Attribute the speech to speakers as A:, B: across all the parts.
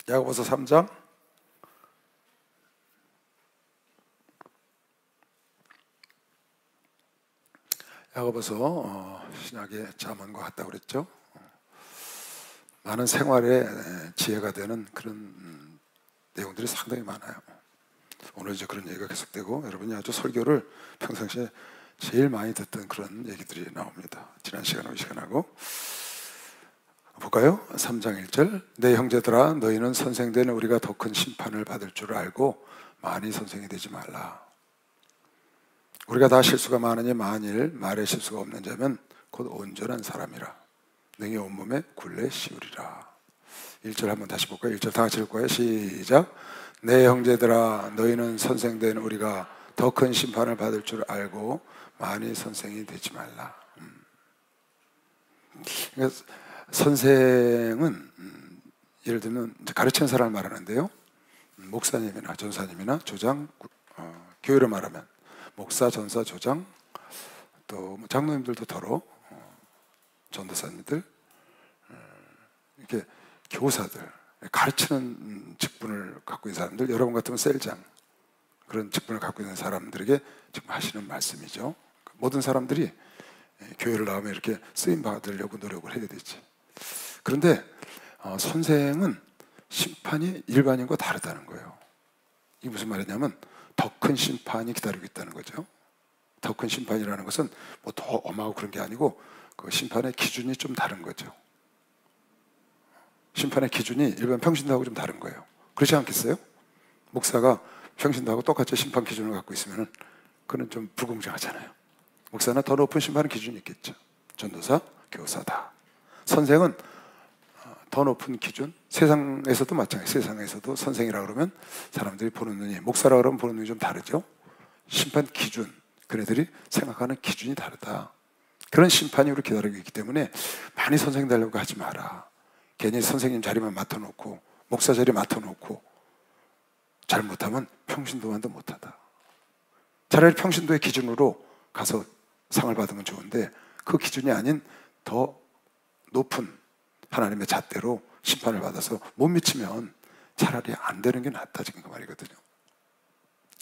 A: 야고보서 3장 야고보서 신약의 자문과 같다고 그랬죠. 많은 생활에 지혜가 되는 그런 내용들이 상당히 많아요. 오늘 이제 그런 얘기가 계속되고, 여러분이 아주 설교를 평상시에 제일 많이 듣던 그런 얘기들이 나옵니다. 지난 시간하고 이 시간하고 볼까요? 3장 1절, 내 형제들아 너희는 선생된 우리가 더 큰 심판을 받을 줄 알고 많이 선생이 되지 말라. 우리가 다 실수가 많으니 만일 말에 실수가 없는 자면 곧 온전한 사람이라 능히 온몸에 굴레 씌우리라. 1절 한번 다시 볼까요? 1절 다 같이 읽을 거예요. 시작. 내 형제들아 너희는 선생된 우리가 더 큰 심판을 받을 줄 알고 많이 선생이 되지 말라. 그러니까 선생은 예를 들면 가르치는 사람을 말하는데요, 목사님이나 전사님이나 조장, 교회로 말하면 목사, 전사, 조장, 또 장로님들도 더러, 전도사님들, 이렇게 교사들, 가르치는 직분을 갖고 있는 사람들, 여러분 같으면 셀장, 그런 직분을 갖고 있는 사람들에게 지금 하시는 말씀이죠. 모든 사람들이 교회를 나오면 이렇게 쓰임 받으려고 노력을 해야 되지. 그런데 선생은 심판이 일반인과 다르다는 거예요. 이게 무슨 말이냐면 더 큰 심판이 기다리고 있다는 거죠. 더 큰 심판이라는 것은 뭐 더 엄하고 그런 게 아니고 그 심판의 기준이 좀 다른 거죠. 심판의 기준이 일반 평신도하고 좀 다른 거예요. 그렇지 않겠어요? 목사가 평신도하고 똑같이 심판 기준을 갖고 있으면 그건 좀 불공정하잖아요. 목사는 더 높은 심판의 기준이 있겠죠. 전도사, 교사다. 선생은 더 높은 기준, 세상에서도 마찬가지. 세상에서도 선생이라 그러면 사람들이 보는 눈이, 목사라 그러면 보는 눈이 좀 다르죠. 심판 기준, 그네들이 생각하는 기준이 다르다. 그런 심판이 우리 기다리고 있기 때문에 많이 선생 되려고 하지 마라. 괜히 선생님 자리만 맡아놓고 목사 자리 맡아놓고 잘못하면 평신도만도 못하다. 차라리 평신도의 기준으로 가서 상을 받으면 좋은데 그 기준이 아닌 더 높은 하나님의 잣대로 심판을 받아서 못 미치면 차라리 안 되는 게 낫다, 지금 그 말이거든요.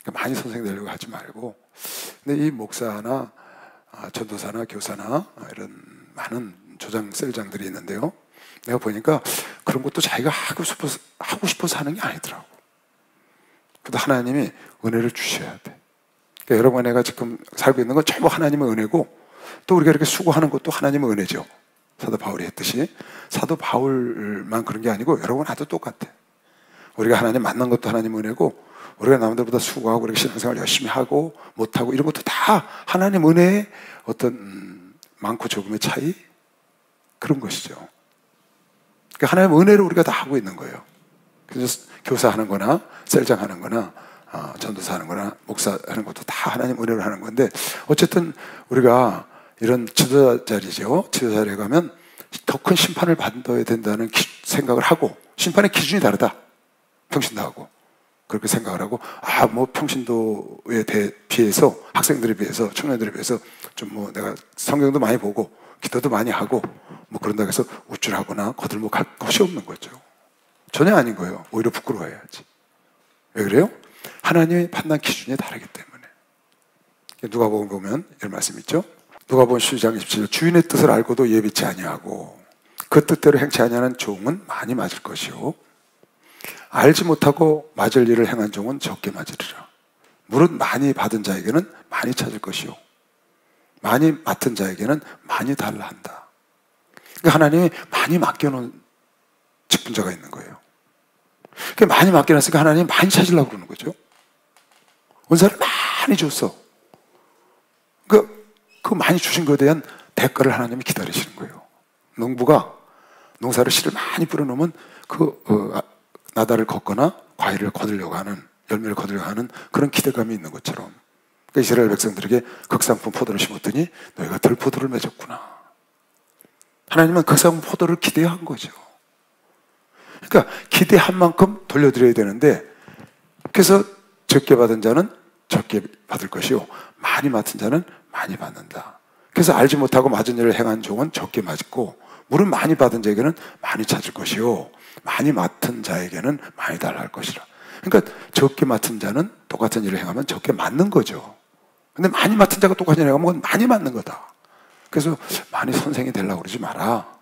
A: 그러니까 많이 선생 되려고 하지 말고. 근데 이 목사나 전도사나 교사나 이런 많은 조장, 셀장들이 있는데요, 내가 보니까 그런 것도 자기가 하고 싶어서 하는 게 아니더라고. 그래도 하나님이 은혜를 주셔야 돼. 그러니까 여러분, 내가 지금 살고 있는 건 전부 하나님의 은혜고, 또 우리가 이렇게 수고하는 것도 하나님의 은혜죠. 사도 바울이 했듯이. 사도 바울만 그런 게 아니고 여러분 나도 똑같아. 우리가 하나님 만난 것도 하나님의 은혜고, 우리가 남들보다 수고하고 이렇게 신앙생활 열심히 하고 못하고 이런 것도 다 하나님 은혜의 어떤 많고 적음의 차이, 그런 것이죠. 그러니까 하나님의 은혜로 우리가 다 하고 있는 거예요. 그래서 교사하는 거나 셀장하는 거나 전도사하는 거나 목사하는 것도 다 하나님 은혜로 하는 건데, 어쨌든 우리가 이런 지도자 자리죠. 지도자 자리에 가면 더 큰 심판을 받아야 된다는 생각을 하고, 심판의 기준이 다르다. 평신도하고 그렇게 생각을 하고, 뭐 평신도에 비해서, 학생들에 비해서, 청년들에 비해서 좀 뭐 내가 성경도 많이 보고 기도도 많이 하고 뭐 그런다고 해서 우쭐하거나 거들먹할 것이 없는 거죠. 전혀 아닌 거예요. 오히려 부끄러워해야지. 왜 그래요? 하나님의 판단 기준이 다르기 때문에. 누가복음 보면 이런 말씀 있죠. 누가복음 12장 27절, 주인의 뜻을 알고도 예비치 아니하고 그 뜻대로 행치 아니하는 종은 많이 맞을 것이요 알지 못하고 맞을 일을 행한 종은 적게 맞으리라. 무릇 많이 받은 자에게는 많이 찾을 것이요 많이 맡은 자에게는 많이 달라 한다. 그러니까 하나님이 많이 맡겨놓은 직분자가 있는 거예요. 그러니까 많이 맡겨놨으니까 하나님이 많이 찾으려고 그러는 거죠. 은사를 많이 줬어. 그 많이 주신 것에 대한 대가를 하나님이 기다리시는 거예요. 농부가 농사를 씨를 많이 뿌려놓으면 나다를 걷거나 과일을 거두려고 하는, 열매를 거두려고 하는 그런 기대감이 있는 것처럼, 그러니까 이스라엘 백성들에게 극상품 포도를 심었더니 너희가 덜 포도를 맺었구나. 하나님은 극상품 포도를 기대한 거죠. 그러니까 기대한 만큼 돌려드려야 되는데, 그래서 적게 받은 자는 적게 받을 것이요 많이 맡은 자는 많이 받는다. 그래서 알지 못하고 맞은 일을 행한 종은 적게 맞고, 물은 많이 받은 자에게는 많이 찾을 것이요 많이 맡은 자에게는 많이 달할 것이라. 그러니까 적게 맡은 자는 똑같은 일을 행하면 적게 맞는 거죠. 근데 많이 맡은 자가 똑같은 일을 행하면 많이 맞는 거다. 그래서 많이 선생이 되려고 그러지 마라.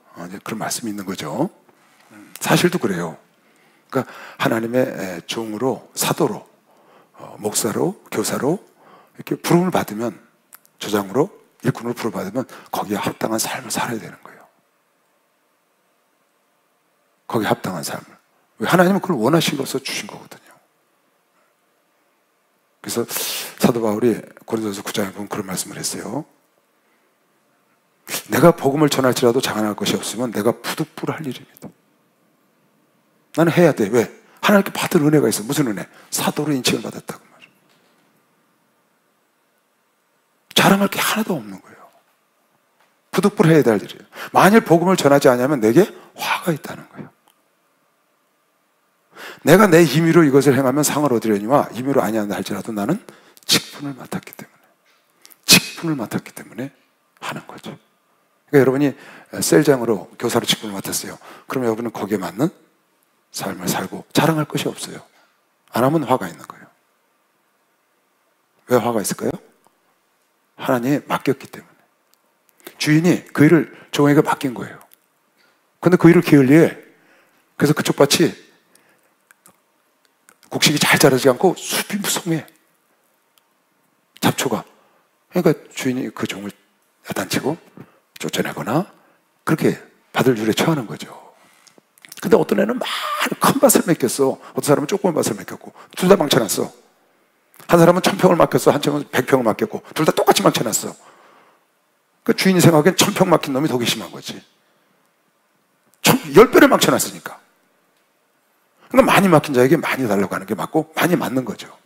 A: 그런 말씀이 있는 거죠. 사실도 그래요. 그러니까 하나님의 종으로, 사도로, 목사로, 교사로 이렇게 부름을 받으면, 조장으로, 일꾼으로 부름을 받으면 거기에 합당한 삶을 살아야 되는 거예요. 거기에 합당한 삶을. 왜? 하나님은 그걸 원하신 것으로 주신 거거든요. 그래서 사도 바울이 고린도서 9장에 보면 그런 말씀을 했어요. 내가 복음을 전할지라도 자랑할 것이 없으면 내가 부득불할 일입니다. 나는 해야 돼. 왜? 하나님께 받은 은혜가 있어. 무슨 은혜? 사도로 인칭을 받았다고 말이에요. 자랑할 게 하나도 없는 거예요. 부득불해야 될 일이에요. 만일 복음을 전하지 않으면 내게 화가 있다는 거예요. 내가 내 힘으로 이것을 행하면 상을 얻으려니와 힘으로 아니한다 할지라도 나는 직분을 맡았기 때문에 하는 거죠. 그러니까 여러분이 셀장으로 교사로 직분을 맡았어요. 그럼 여러분은 거기에 맞는 삶을 살고 자랑할 것이 없어요. 안 하면 화가 있는 거예요. 왜 화가 있을까요? 하나님이 맡겼기 때문에. 주인이 그 일을 종에게 맡긴 거예요. 근데 그 일을 게을리해. 그래서 그쪽 밭이 곡식이 잘 자라지 않고 숲이 무성해. 잡초가. 그러니까 주인이 그 종을 야단치고 쫓아내거나 그렇게 받을 줄에 처하는 거죠. 근데 어떤 애는 많은 큰 밭을 맡겼어. 어떤 사람은 조그만 밭을 맡겼고 둘 다 망쳐놨어. 한 사람은 1000평을 맡겼어. 한 사람은 100평을 맡겼고 둘 다 똑같이 망쳐놨어. 그 주인이 생각엔 1000평 맡긴 놈이 더 괘씸한 거지. 10배를 망쳐놨으니까. 그러니까 많이 맡긴 자에게 많이 달라고 하는 게 맞고 많이 맞는 거죠.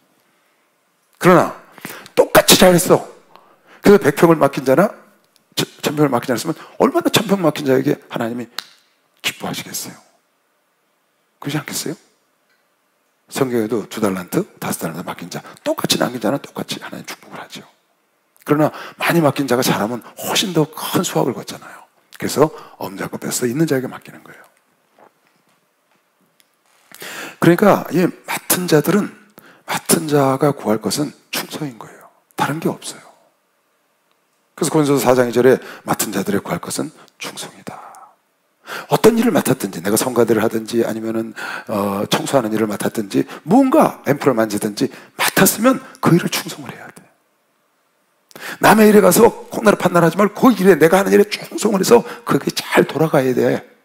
A: 그러나 똑같이 잘했어. 그래서 100평을 맡긴 자나 1000평을 맡긴 자였으면 얼마나 1000평 맡긴 자에게 하나님이 기뻐하시겠어요. 그렇지 않겠어요? 성경에도 2달란트, 5달란트 맡긴 자, 똑같이 남긴 자는 똑같이 하나님 축복을 하죠. 그러나 많이 맡긴 자가 잘하면 훨씬 더 큰 수확을 거잖아요. 그래서 엄잡고 뺏어 있는 자에게 맡기는 거예요. 그러니까 이 맡은 자들은, 맡은 자가 구할 것은 충성인 거예요. 다른 게 없어요. 그래서 고린도서 4장 2절에 맡은 자들의 구할 것은 충성이다. 어떤 일을 맡았든지, 내가 성가대를 하든지 아니면은 청소하는 일을 맡았든지 무언가 앰플을 만지든지 맡았으면 그 일을 충성을 해야 돼. 남의 일에 가서 콩나루 판단하지 말고 그 일에, 내가 하는 일에 충성을 해서 그게 잘 돌아가야 돼.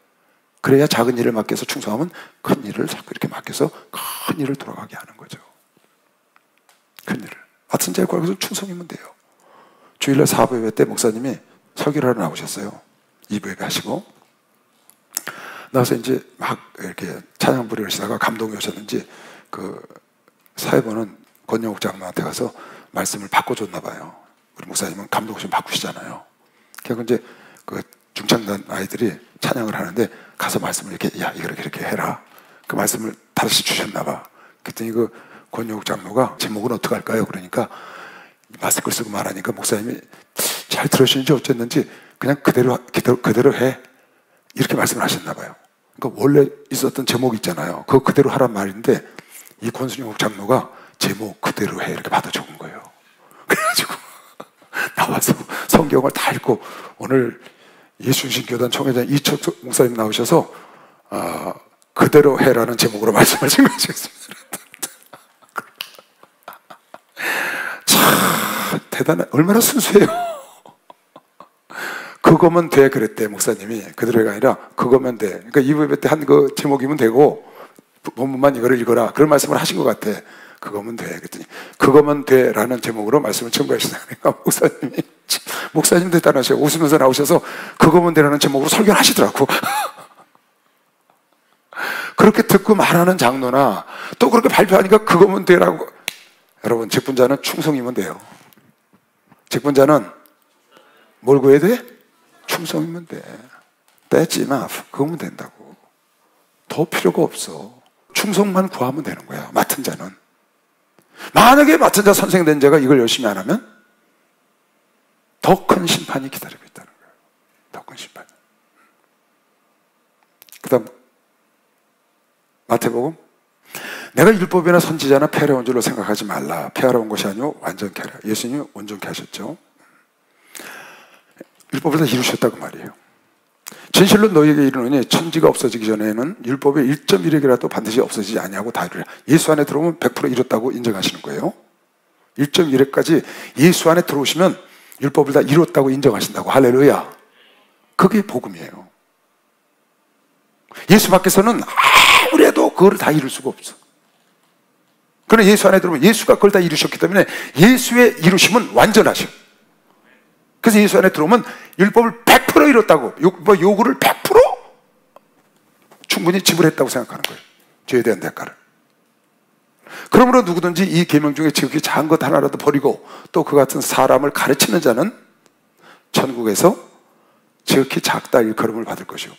A: 그래야 작은 일을 맡겨서 충성하면 큰 일을 자꾸 이렇게 맡겨서 큰 일을 돌아가게 하는 거죠. 큰 일을. 맡은 자의 구할 것은 충성이면 돼요. 주일날 사부 예배 때 목사님이 설교를 하러 나오셨어요. 2부 예배 하시고 나와서 이제 막 이렇게 찬양 부르시다가 감동이 오셨는지 그 사회보는 권영욱 장로한테 가서 말씀을 바꿔줬나 봐요. 우리 목사님은 감동 없이 바꾸시잖아요. 그래서 이제 그 중창단 아이들이 찬양을 하는데 가서 말씀을 이렇게, 야, 이렇게 해라. 그 말씀을 다시 주셨나 봐. 그랬더니 그 권영욱 장로가 제목은 어떻게 할까요? 그러니까 마스크를 쓰고 말하니까 목사님이 잘 들으시는지 어쨌는지 그냥 그대로 해. 이렇게 말씀을 하셨나 봐요. 그러니까 원래 있었던 제목이 있잖아요. 그거 그대로 하란 말인데 이 권순영 장로가 제목 그대로 해 이렇게 받아 적은 거예요. 그래가지고 나와서 성경을 다 읽고 오늘 예수신교단 총회장 이철수 목사님 나오셔서 그대로 해라는 제목으로 말씀하신 것이었습니다. 참 대단해. 얼마나 순수해요. 그거면 돼 그랬대 목사님이. 그대로가 아니라 그거면 돼. 그러니까 이부 예배 때 한 그 제목이면 되고 본문만 이거를 읽어라 그런 말씀을 하신 것 같아. 그거면 돼 그랬더니 그거면 돼라는 제목으로 말씀을 첨부하시다니까 목사님 대단하셔. 웃으면서 나오셔서 그거면 돼라는 제목으로 설교를 하시더라고. 그렇게 듣고 말하는 장로나 또 그렇게 발표하니까 그거면 돼라고. 여러분 직분자는 충성이면 돼요. 직분자는 뭘 구해야 돼? 충성이면 돼. That's enough. 그거면 된다고. 더 필요가 없어. 충성만 구하면 되는 거야. 맡은 자는. 만약에 맡은 자 선생된 자가 이걸 열심히 안 하면 더 큰 심판이 기다리고 있다는 거예요. 더 큰 심판. 그 다음 마태복음, 내가 율법이나 선지자나 폐하러 온 줄로 생각하지 말라. 폐하러 온 것이 아니오 완전케 하라. 예수님이 온전케 하셨죠. 율법을 다 이루셨다고 말이에요. 진실로 너희에게 이르노니 천지가 없어지기 전에는 율법의 1.1획이라도 반드시 없어지지 아니하고 다 이루라. 예수 안에 들어오면 100% 이뤘다고 인정하시는 거예요. 1.1획까지 예수 안에 들어오시면 율법을 다 이뤘다고 인정하신다고. 할렐루야. 그게 복음이에요. 예수 밖에서는 아무리 해도 그걸 다 이룰 수가 없어. 그러나 예수 안에 들어오면 예수가 그걸 다 이루셨기 때문에 예수의 이루심은 완전하셔. 그래서 예수 안에 들어오면 율법을 100% 이뤘다고, 요구를 100% 충분히 지불했다고 생각하는 거예요. 죄에 대한 대가를. 그러므로 누구든지 이 계명 중에 지극히 작은 것 하나라도 버리고 또 그 같은 사람을 가르치는 자는 천국에서 지극히 작다 일컬음을 받을 것이고.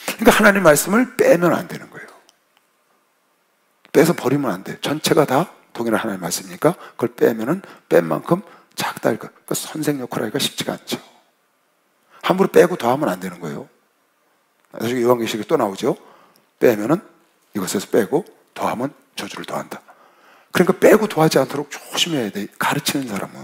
A: 그러니까 하나님 말씀을 빼면 안 되는 거예요. 빼서 버리면 안 돼. 전체가 다 동일한 하나님 말씀이니까 그걸 빼면은 뺀 만큼 작다 일컬음. 그러니까 선생 역할을 하기가 쉽지가 않죠. 함부로 빼고 더하면 안 되는 거예요. 나중에 요한계시록에 또 나오죠. 빼면은 이것에서 빼고 더하면 저주를 더한다. 그러니까 빼고 더하지 않도록 조심해야 돼. 가르치는 사람은.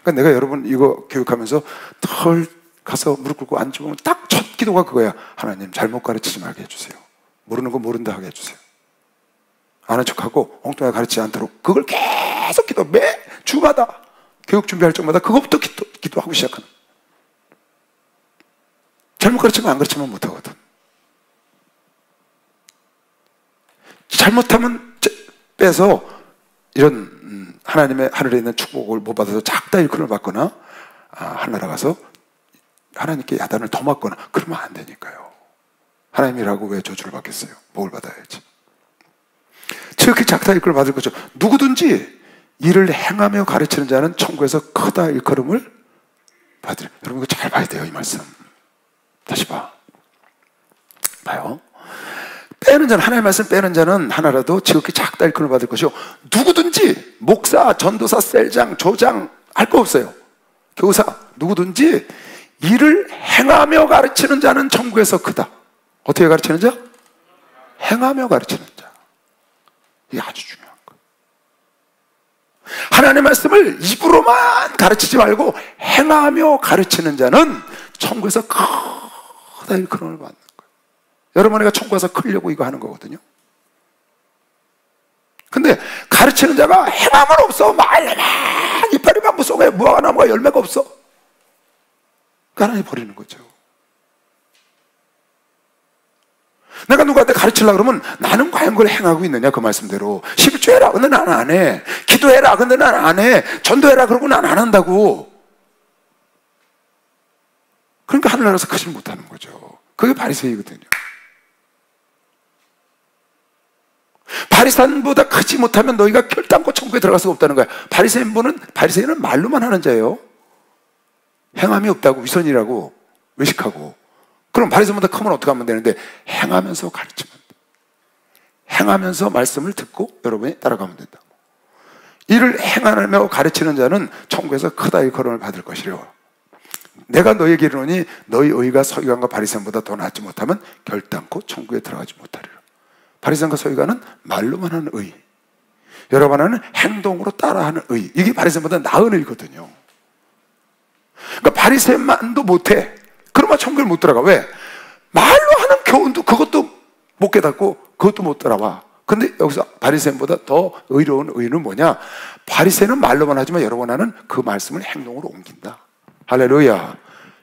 A: 그러니까 내가 여러분 이거 교육하면서 덜 가서 무릎 꿇고 앉으면 딱 첫 기도가 그거야. 하나님 잘못 가르치지 말게 해주세요. 모르는 거 모른다 하게 해주세요. 아는 척하고 엉뚱하게 가르치지 않도록 그걸 계속 기도, 매 주마다 교육 준비할 적마다 그것부터 기도하고 시작하는. 잘못 가르치면 안 가르치면 못하거든. 잘못하면 빼서 이런 하나님의 하늘에 있는 축복을 못 받아서 작다 일컬음을 받거나 하늘나라 가서 하나님께 야단을 더 맞거나 그러면 안 되니까요. 하나님이라고 왜 저주를 받겠어요? 복을 받아야지. 지극히 작다 일컬음을 받을 거죠. 누구든지 이를 행하며 가르치는 자는 천국에서 크다 일컬음을 받으리라. 여러분 이거 잘 봐야 돼요. 이 말씀 다시 봐요. 빼는 자는, 하나님의 말씀 빼는 자는 하나라도 지극히 작다 일컬음을 받을 것이요 누구든지 목사, 전도사, 셀장, 조장 할 거 없어요. 교사 누구든지 이를 행하며 가르치는 자는 천국에서 크다. 어떻게 가르치는 자? 행하며 가르치는 자. 이게 아주 중요한 거예요. 하나님의 말씀을 입으로만 가르치지 말고 행하며 가르치는 자는 천국에서 크다 일컬음을 받는 거예요. 여러분이가 천국 가서 크려고 이거 하는 거거든요. 근데 가르치는 자가 행함은 없어. 말만 이빨이 막 무서워. 무화과 나무가 열매가 없어. 하나님 버리는 거죠. 내가 누구한테 가르치려고 그러면 나는 과연 그걸 행하고 있느냐 그 말씀대로. 11조 해라 근데 난 안 해. 기도해라 근데 난 안 해. 전도해라 그러고 난 안 한다고. 그러니까 하늘나라에서 크지 못하는 거죠. 그게 바리새이거든요. 바리새인보다 크지 못하면 너희가 결단코 천국에 들어갈 수가 없다는 거야. 바리새인은 말로만 하는 자예요. 행함이 없다고, 위선이라고, 외식하고. 그럼 바리새인보다 크면 어떻게 하면 되는데 행하면서 가르치면 돼. 행하면서 말씀을 듣고 여러분이 따라가면 된다. 이를 행하며 가르치는 자는 천국에서 크다 일컬음을 받을 것이려. 내가 너희에게 이르노니 너희 의가 서기관과 바리새인보다 더 낫지 못하면 결단코 천국에 들어가지 못하리라. 바리새인과 서기관은 말로만 하는 의, 여러분 하는 행동으로 따라하는 의. 이게 바리새인보다 나은 의거든요. 그러니까 바리새인만도 못해. 그러면 천국에 못 들어가. 왜? 말로 하는 교훈도 그것도 못 깨닫고 그것도 못 따라와. 근데 여기서 바리새인보다 더 의로운 의는 뭐냐? 바리새인은 말로만 하지만 여러분 하는 그 말씀을 행동으로 옮긴다. 할렐루야.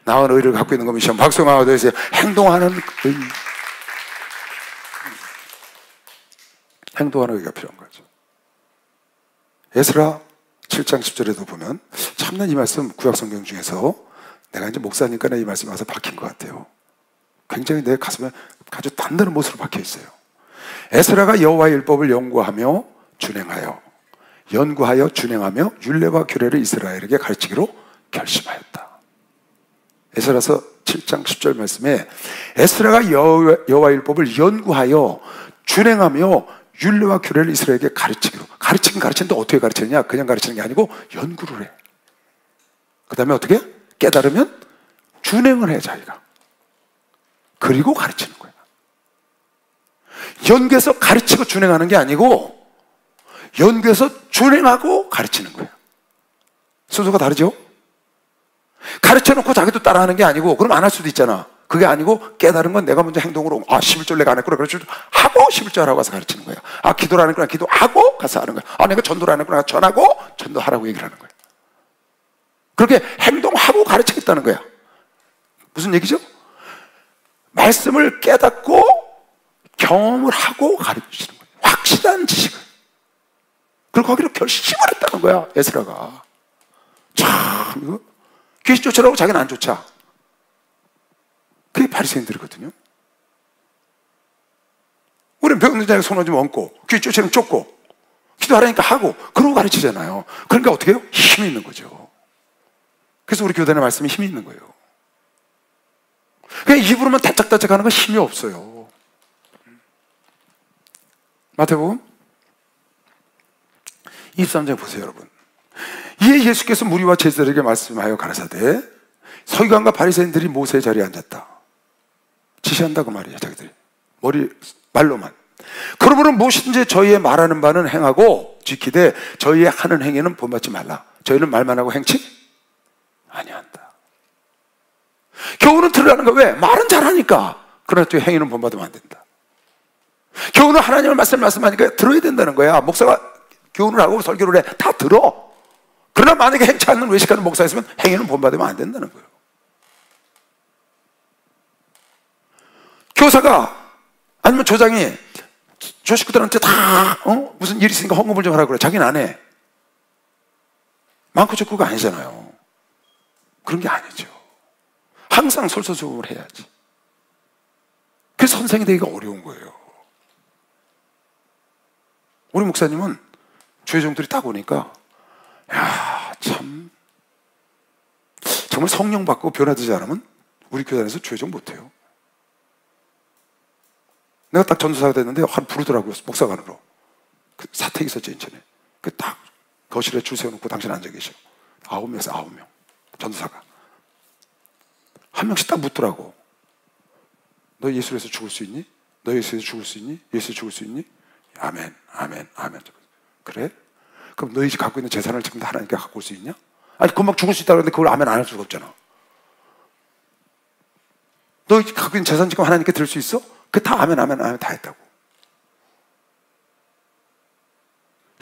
A: 나은 의를 갖고 있는 겁니다. 박수가 되세요. 행동하는 의. 행동하는 의가 필요한 거죠. 에스라 7장 10절에도 보면 참나 이 말씀 구약성경 중에서 내가 이제 목사니까 이 말씀이 와서 박힌 것 같아요. 굉장히 내 가슴에 아주 단단한 못으로 박혀 있어요. 에스라가 여호와의 율법을 연구하며 준행하여 율례와 규례를 이스라엘에게 가르치기로 결심하였다. 에스라서 7장 10절 말씀에 에스라가 여호와의 율법을 연구하여 준행하며 율례와 규례를 이스라엘에게 가르치기로. 가르치는데 어떻게 가르치느냐? 그냥 가르치는 게 아니고 연구를 해. 그 다음에 어떻게? 깨달으면 준행을 해 자기가. 그리고 가르치는 거야. 연구해서 가르치고 준행하는 게 아니고 연구해서 준행하고 가르치는 거예요. 순서가 다르죠? 가르쳐놓고 자기도 따라하는 게 아니고, 그럼 안 할 수도 있잖아. 그게 아니고 깨달은 건 내가 먼저 행동으로, 11절 내가 안 했구나, 그래서 하고 11절 하고 가서 가르치는 거야. 기도를 안 했구나, 기도하고 가서 하는 거야. 내가 전도를 안 했구나, 전하고 전도하라고 얘기를 하는 거야. 그렇게 행동하고 가르치겠다는 거야. 무슨 얘기죠? 말씀을 깨닫고 경험을 하고 가르치는 거예요. 확실한 지식을. 그리고 거기로 결심을 했다는 거야, 에스라가. 참, 이거 귀신 쫓으라고 자기는 안 쫓아. 그게 바리새인들이거든요. 우리는 배우는 자에게 손 좀 얹고, 귀신 쫓으면 쫓고, 기도하라니까 하고, 그러고 가르치잖아요. 그러니까 어떻게 해요? 힘이 있는 거죠. 그래서 우리 교단의 말씀이 힘이 있는 거예요. 그냥 입으로만 다짝다짝 하는 건 힘이 없어요. 마태복음 23장 보세요, 여러분. 이에 예수께서 무리와 제자들에게 말씀하여 가라사대, 서기관과 바리새인들이 모세의 자리에 앉았다. 지시한다고 말이에요, 자기들이. 말로만. 그러므로 무엇이든지 저희의 말하는 바는 행하고 지키되 저희의 하는 행위는 본받지 말라. 저희는 말만 하고 행치 아니한다. 교훈은 들으라는 거. 왜? 말은 잘하니까. 그러나 또 행위는 본받으면 안 된다. 교훈은 하나님의 말씀하니까 들어야 된다는 거야. 목사가 교훈을 하고 설교를 해. 다 들어. 그러나 만약에 행치 않는 외식하는 목사가 있으면 행위는 본받으면 안 된다는 거예요. 교사가 아니면 조장이 저 식구들한테 다 무슨 일 있으니까 헌금을 좀 하라고 그래. 자기는 안 해. 많고 적고가 아니잖아요. 그런 게 아니죠. 항상 솔선수범을 해야지. 그래서 선생이 되기가 어려운 거예요. 우리 목사님은 주의종들이 딱 오니까 참 정말 성령 받고 변화되지 않으면 우리 교단에서 주의종 못해요. 내가 딱 전도사가 됐는데 부르더라고요. 목사관으로. 그 사택 있었죠, 인천에. 그 딱 거실에 줄 세워놓고 당신 앉아 계셔. 9명에서 9명. 전도사가. 한 명씩 딱 묻더라고. 너 예수에서 죽을 수 있니? 너 예수에서 죽을 수 있니? 예수에서 죽을 수 있니? 아멘, 아멘, 아멘. 그래? 그럼 너희 집 갖고 있는 재산을 지금 다 하나님께 갖고 올 수 있냐? 아니, 금방 죽을 수 있다고 하는데 그걸 아멘 안 할 수가 없잖아. 너희 집 갖고 있는 재산 지금 하나님께 드릴 수 있어? 그 다 아멘, 아멘, 아멘 다 했다고.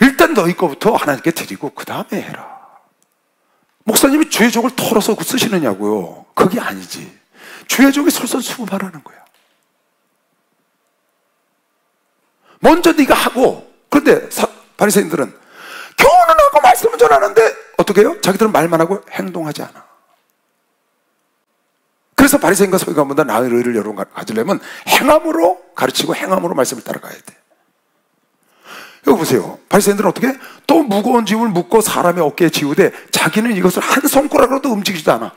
A: 일단 너희 거부터 하나님께 드리고 그 다음에 해라. 목사님이 주의 종을 털어서 쓰시느냐고요. 그게 아니지. 주의 종이 솔선수범하라는 거야. 먼저 네가 하고. 그런데 바리새인들은 교훈은 하고 말씀은 전하는데 어떻게 해요? 자기들은 말만 하고 행동하지 않아. 그래서 바리새인과 서기관보다 나의 의를 여러분 가지려면 행함으로 가르치고 행함으로 말씀을 따라가야 돼. 여기 보세요. 바리새인들은 어떻게? 또 무거운 짐을 묶고 사람의 어깨에 지우되 자기는 이것을 한 손가락으로도 움직이지도 않아.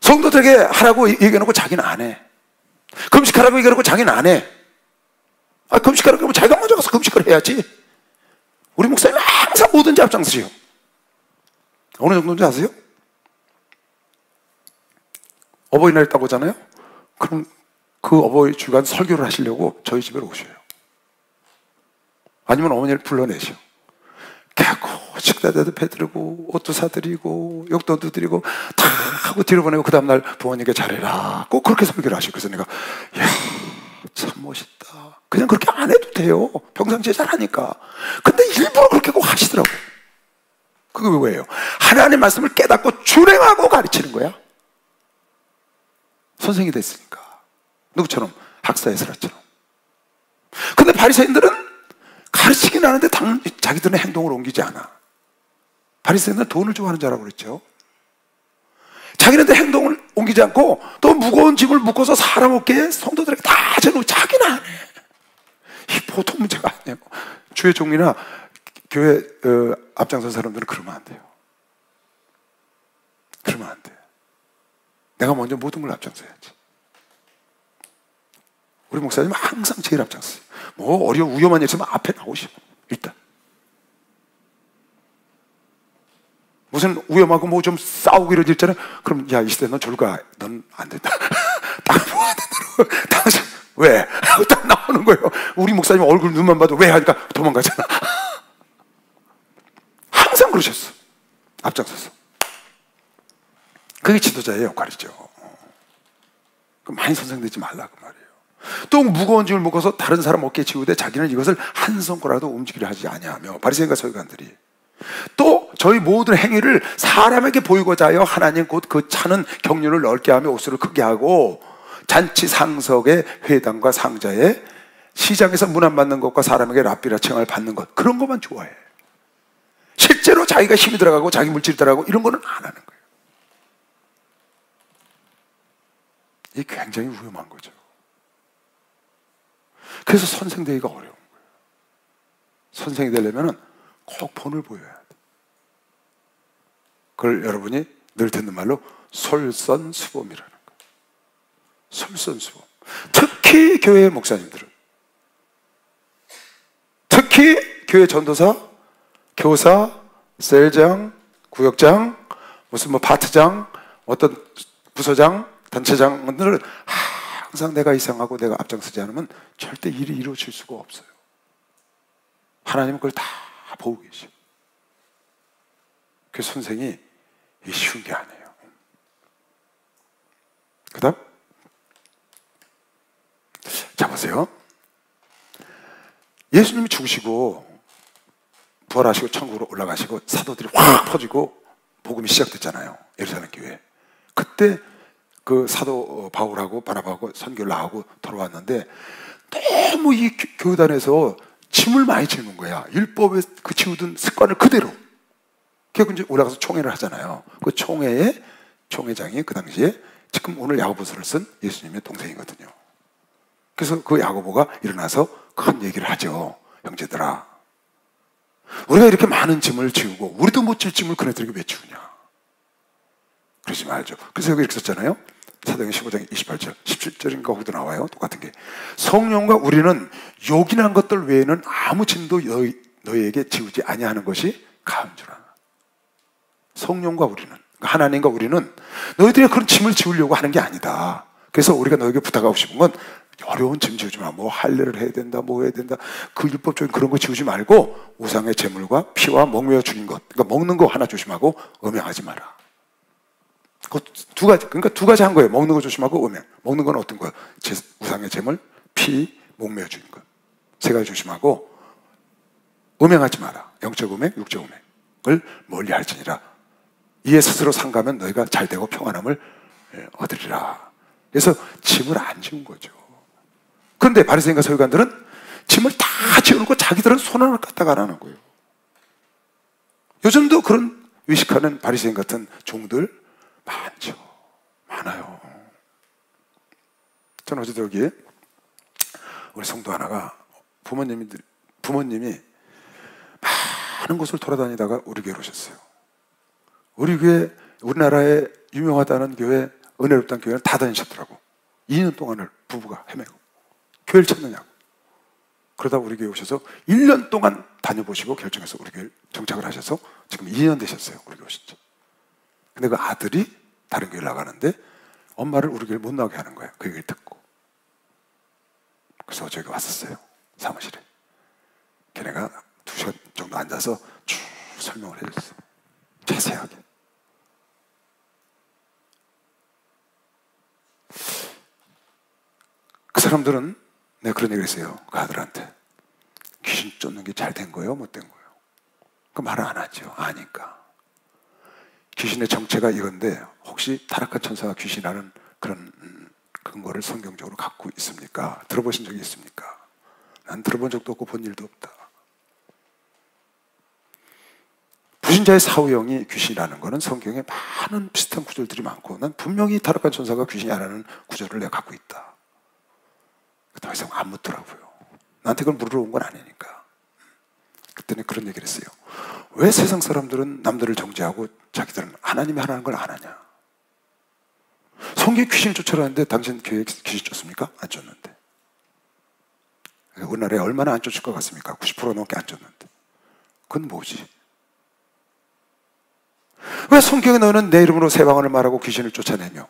A: 성도들에게 하라고 얘기해놓고 자기는 안 해. 금식하라고 얘기해놓고 자기는 안 해. 금식하라고 하면 자기가 먼저 가서 금식을 해야지. 우리 목사님은 항상 뭐든지 앞장서요. 어느 정도인지 아세요? 어버이날 딱 오잖아요? 그럼 그 어버이 주간 설교를 하시려고 저희 집으로 오셔요. 아니면 어머니를 불러내셔. 개고 식사대도 배드리고 옷도 사드리고 용돈도 드리고 다 하고 뒤로 보내고 그 다음날 부모님께 잘해라. 꼭 그렇게 설교를 하시고. 그래서 내가 이야 참 멋있다. 그냥 그렇게 안 해도 돼요. 평상시에 잘하니까. 근데 일부러 그렇게 꼭 하시더라고. 그게 왜요? 하나님의 말씀을 깨닫고 준행하고 가르치는 거야. 선생이 됐으니까. 누구처럼? 학사 에스라처럼. 근데 바리새인들은 가르치긴 하는데 자기들은 행동을 옮기지 않아. 바리새인들은 돈을 좋아하는 자라고 그랬죠. 자기네들 행동을 옮기지 않고 또 무거운 짐을 묶어서 사람 어깨에 성도들에게 다 재놓고 자기는 안 해. 이 보통 문제가 아니에요. 주의 종이나 교회 앞장선 사람들은 그러면 안 돼요. 그러면 안 돼. 내가 먼저 모든 걸 앞장서야지. 우리 목사님은 항상 제일 앞장서요. 뭐 위험한 일 있으면 앞에 나오시고 일단 무슨 위험하고 뭐 좀 싸우고 이러지 있잖아요. 그럼 야, 이 시대 넌 저리 가. 넌 안 된다. 딱 뭐하는 대로 당신 왜? 딱 나오는 거예요. 우리 목사님 얼굴 눈만 봐도 왜 하니까 도망가잖아. 항상 그러셨어. 앞장서서. 그게 지도자의 역할이죠. 많이 선생되지 말라 그 말이에요. 또 무거운 짐을 묶어서 다른 사람 어깨에 지우되 자기는 이것을 한 손가락도 움직이려 하지 아니하며. 바리새인과 서기관들이 또 저희 모든 행위를 사람에게 보이고자 하여 하나님 곧 그 차는 경륜을 넓게 하며 옷을 크게 하고 잔치 상석의 회당과 상자에 시장에서 문 안 받는 것과 사람에게 랍비라 칭을 받는 것, 그런 것만 좋아해. 실제로 자기가 힘이 들어가고 자기 물질이 들어가고 이런 거는 안 하는 거예요. 이게 굉장히 위험한 거죠. 그래서 선생 되기가 어려운 거예요. 선생이 되려면 꼭 본을 보여야 돼. 그걸 여러분이 늘 듣는 말로 솔선수범이라는 거예요. 솔선수범. 특히 교회 목사님들은, 특히 교회 전도사, 교사, 셀장, 구역장, 무슨 뭐 파트장, 어떤 부서장, 단체장들은 항상 내가 이상하고 내가 앞장서지 않으면 절대 일이 이루어질 수가 없어요. 하나님은 그걸 다 보고 계셔. 그 선생이 쉬운 게 아니에요. 그 다음, 자 보세요. 예수님이 죽으시고 부활하시고 천국으로 올라가시고 사도들이 확 퍼지고 복음이 시작됐잖아요. 예루살렘 교회. 그때 그 사도 바울하고 바나바하고 선교를 나가고 돌아왔는데 너무 이 교단에서 짐을 많이 지는 거야. 율법에 그 지우던 습관을 그대로. 그래서 이제 올라가서 총회를 하잖아요. 그 총회의 총회장이 그 당시에 지금 오늘 야고보서를 쓴 예수님의 동생이거든요. 그래서 그 야고보가 일어나서 큰 얘기를 하죠. 형제들아, 우리가 이렇게 많은 짐을 지우고 우리도 못 질 짐을 그네들에게 왜 지우냐. 그러지 말죠. 그래서 여기 이렇게 썼잖아요. 사도행전 15장 28절, 17절인가 거기도 나와요. 똑같은 게. 성령과 우리는 요긴한 것들 외에는 아무 짐도 너희에게 지우지 아니하는 것이 가운 줄 아나. 성령과 우리는, 하나님과 우리는 너희들이 그런 짐을 지우려고 하는 게 아니다. 그래서 우리가 너에게 부탁하고 싶은 건 어려운 짐 지우지 마. 뭐 할례를 해야 된다, 뭐 해야 된다. 그 율법적인 그런 거 지우지 말고 우상의 제물과 피와 먹매어 죽인 것, 그러니까 먹는 거 하나 조심하고 음행하지 마라. 그 두 가지, 그러니까 두 가지 한 거예요. 먹는 거 조심하고 음행. 먹는 건 어떤 거예요? 우상의 제물, 피, 목매어 죽인 것. 세 가지 조심하고 음행하지 마라. 영적 음행, 육적 음행을 멀리 할지니라. 이에 스스로 상가면 너희가 잘되고 평안함을 얻으리라. 그래서 짐을 안 지운 거죠. 그런데 바리새인과 서기관들은 짐을 다 지어놓고 자기들은 손 하나 까딱 안 하는 거예요. 요즘도 그런 의식하는 바리새인 같은 종들 많죠. 많아요. 저는 어제도 여기 우리 성도 하나가 부모님이 많은 곳을 돌아다니다가 우리 교회로 오셨어요. 우리 교회, 우리나라에 유명하다는 교회, 은혜롭다는 교회는 다 다니셨더라고. 2년 동안을 부부가 헤매고 교회를 찾느냐고. 그러다 우리 교회 오셔서 1년 동안 다녀보시고 결정해서 우리 교회를 정착을 하셔서 지금 2년 되셨어요. 우리 교회 오셨죠. 근데 그 아들이 다른 교회를 나가는데 엄마를 우리 교회를 못 나오게 하는 거예요. 그 얘기를 듣고. 그래서 저기 왔었어요. 사무실에. 걔네가 2시간 정도 앉아서 쭉 설명을 해줬어요. 자세하게. 그 사람들은 내가 그런 얘기를 했어요. 그 아들한테. 귀신 쫓는 게 잘 된 거예요? 못 된 거예요? 그 말을 안 하죠. 아니까. 귀신의 정체가 이건데 혹시 타락한 천사가 귀신이라는 그런 근거를 성경적으로 갖고 있습니까? 들어보신 적이 있습니까? 난 들어본 적도 없고 본 일도 없다. 불신자의 사후형이 귀신이라는 것은 성경에 많은 비슷한 구절들이 많고 난 분명히 타락한 천사가 귀신이라는 구절을 내가 갖고 있다. 더 이상 안 묻더라고요. 나한테 그걸 물으러 온 건 아니니까. 그때는 그런 얘기를 했어요. 왜 세상 사람들은 남들을 정죄하고 자기들은 하나님이 하라는 걸 안 하냐? 성경에 귀신을 쫓아라는데 당신 교회에 귀신 쫓습니까? 안 쫓는데. 우리나라에 얼마나 안 쫓을 것 같습니까? 90% 넘게 안 쫓는데. 그건 뭐지? 왜 성경에 너는 내 이름으로 새 방언을 말하고 귀신을 쫓아내며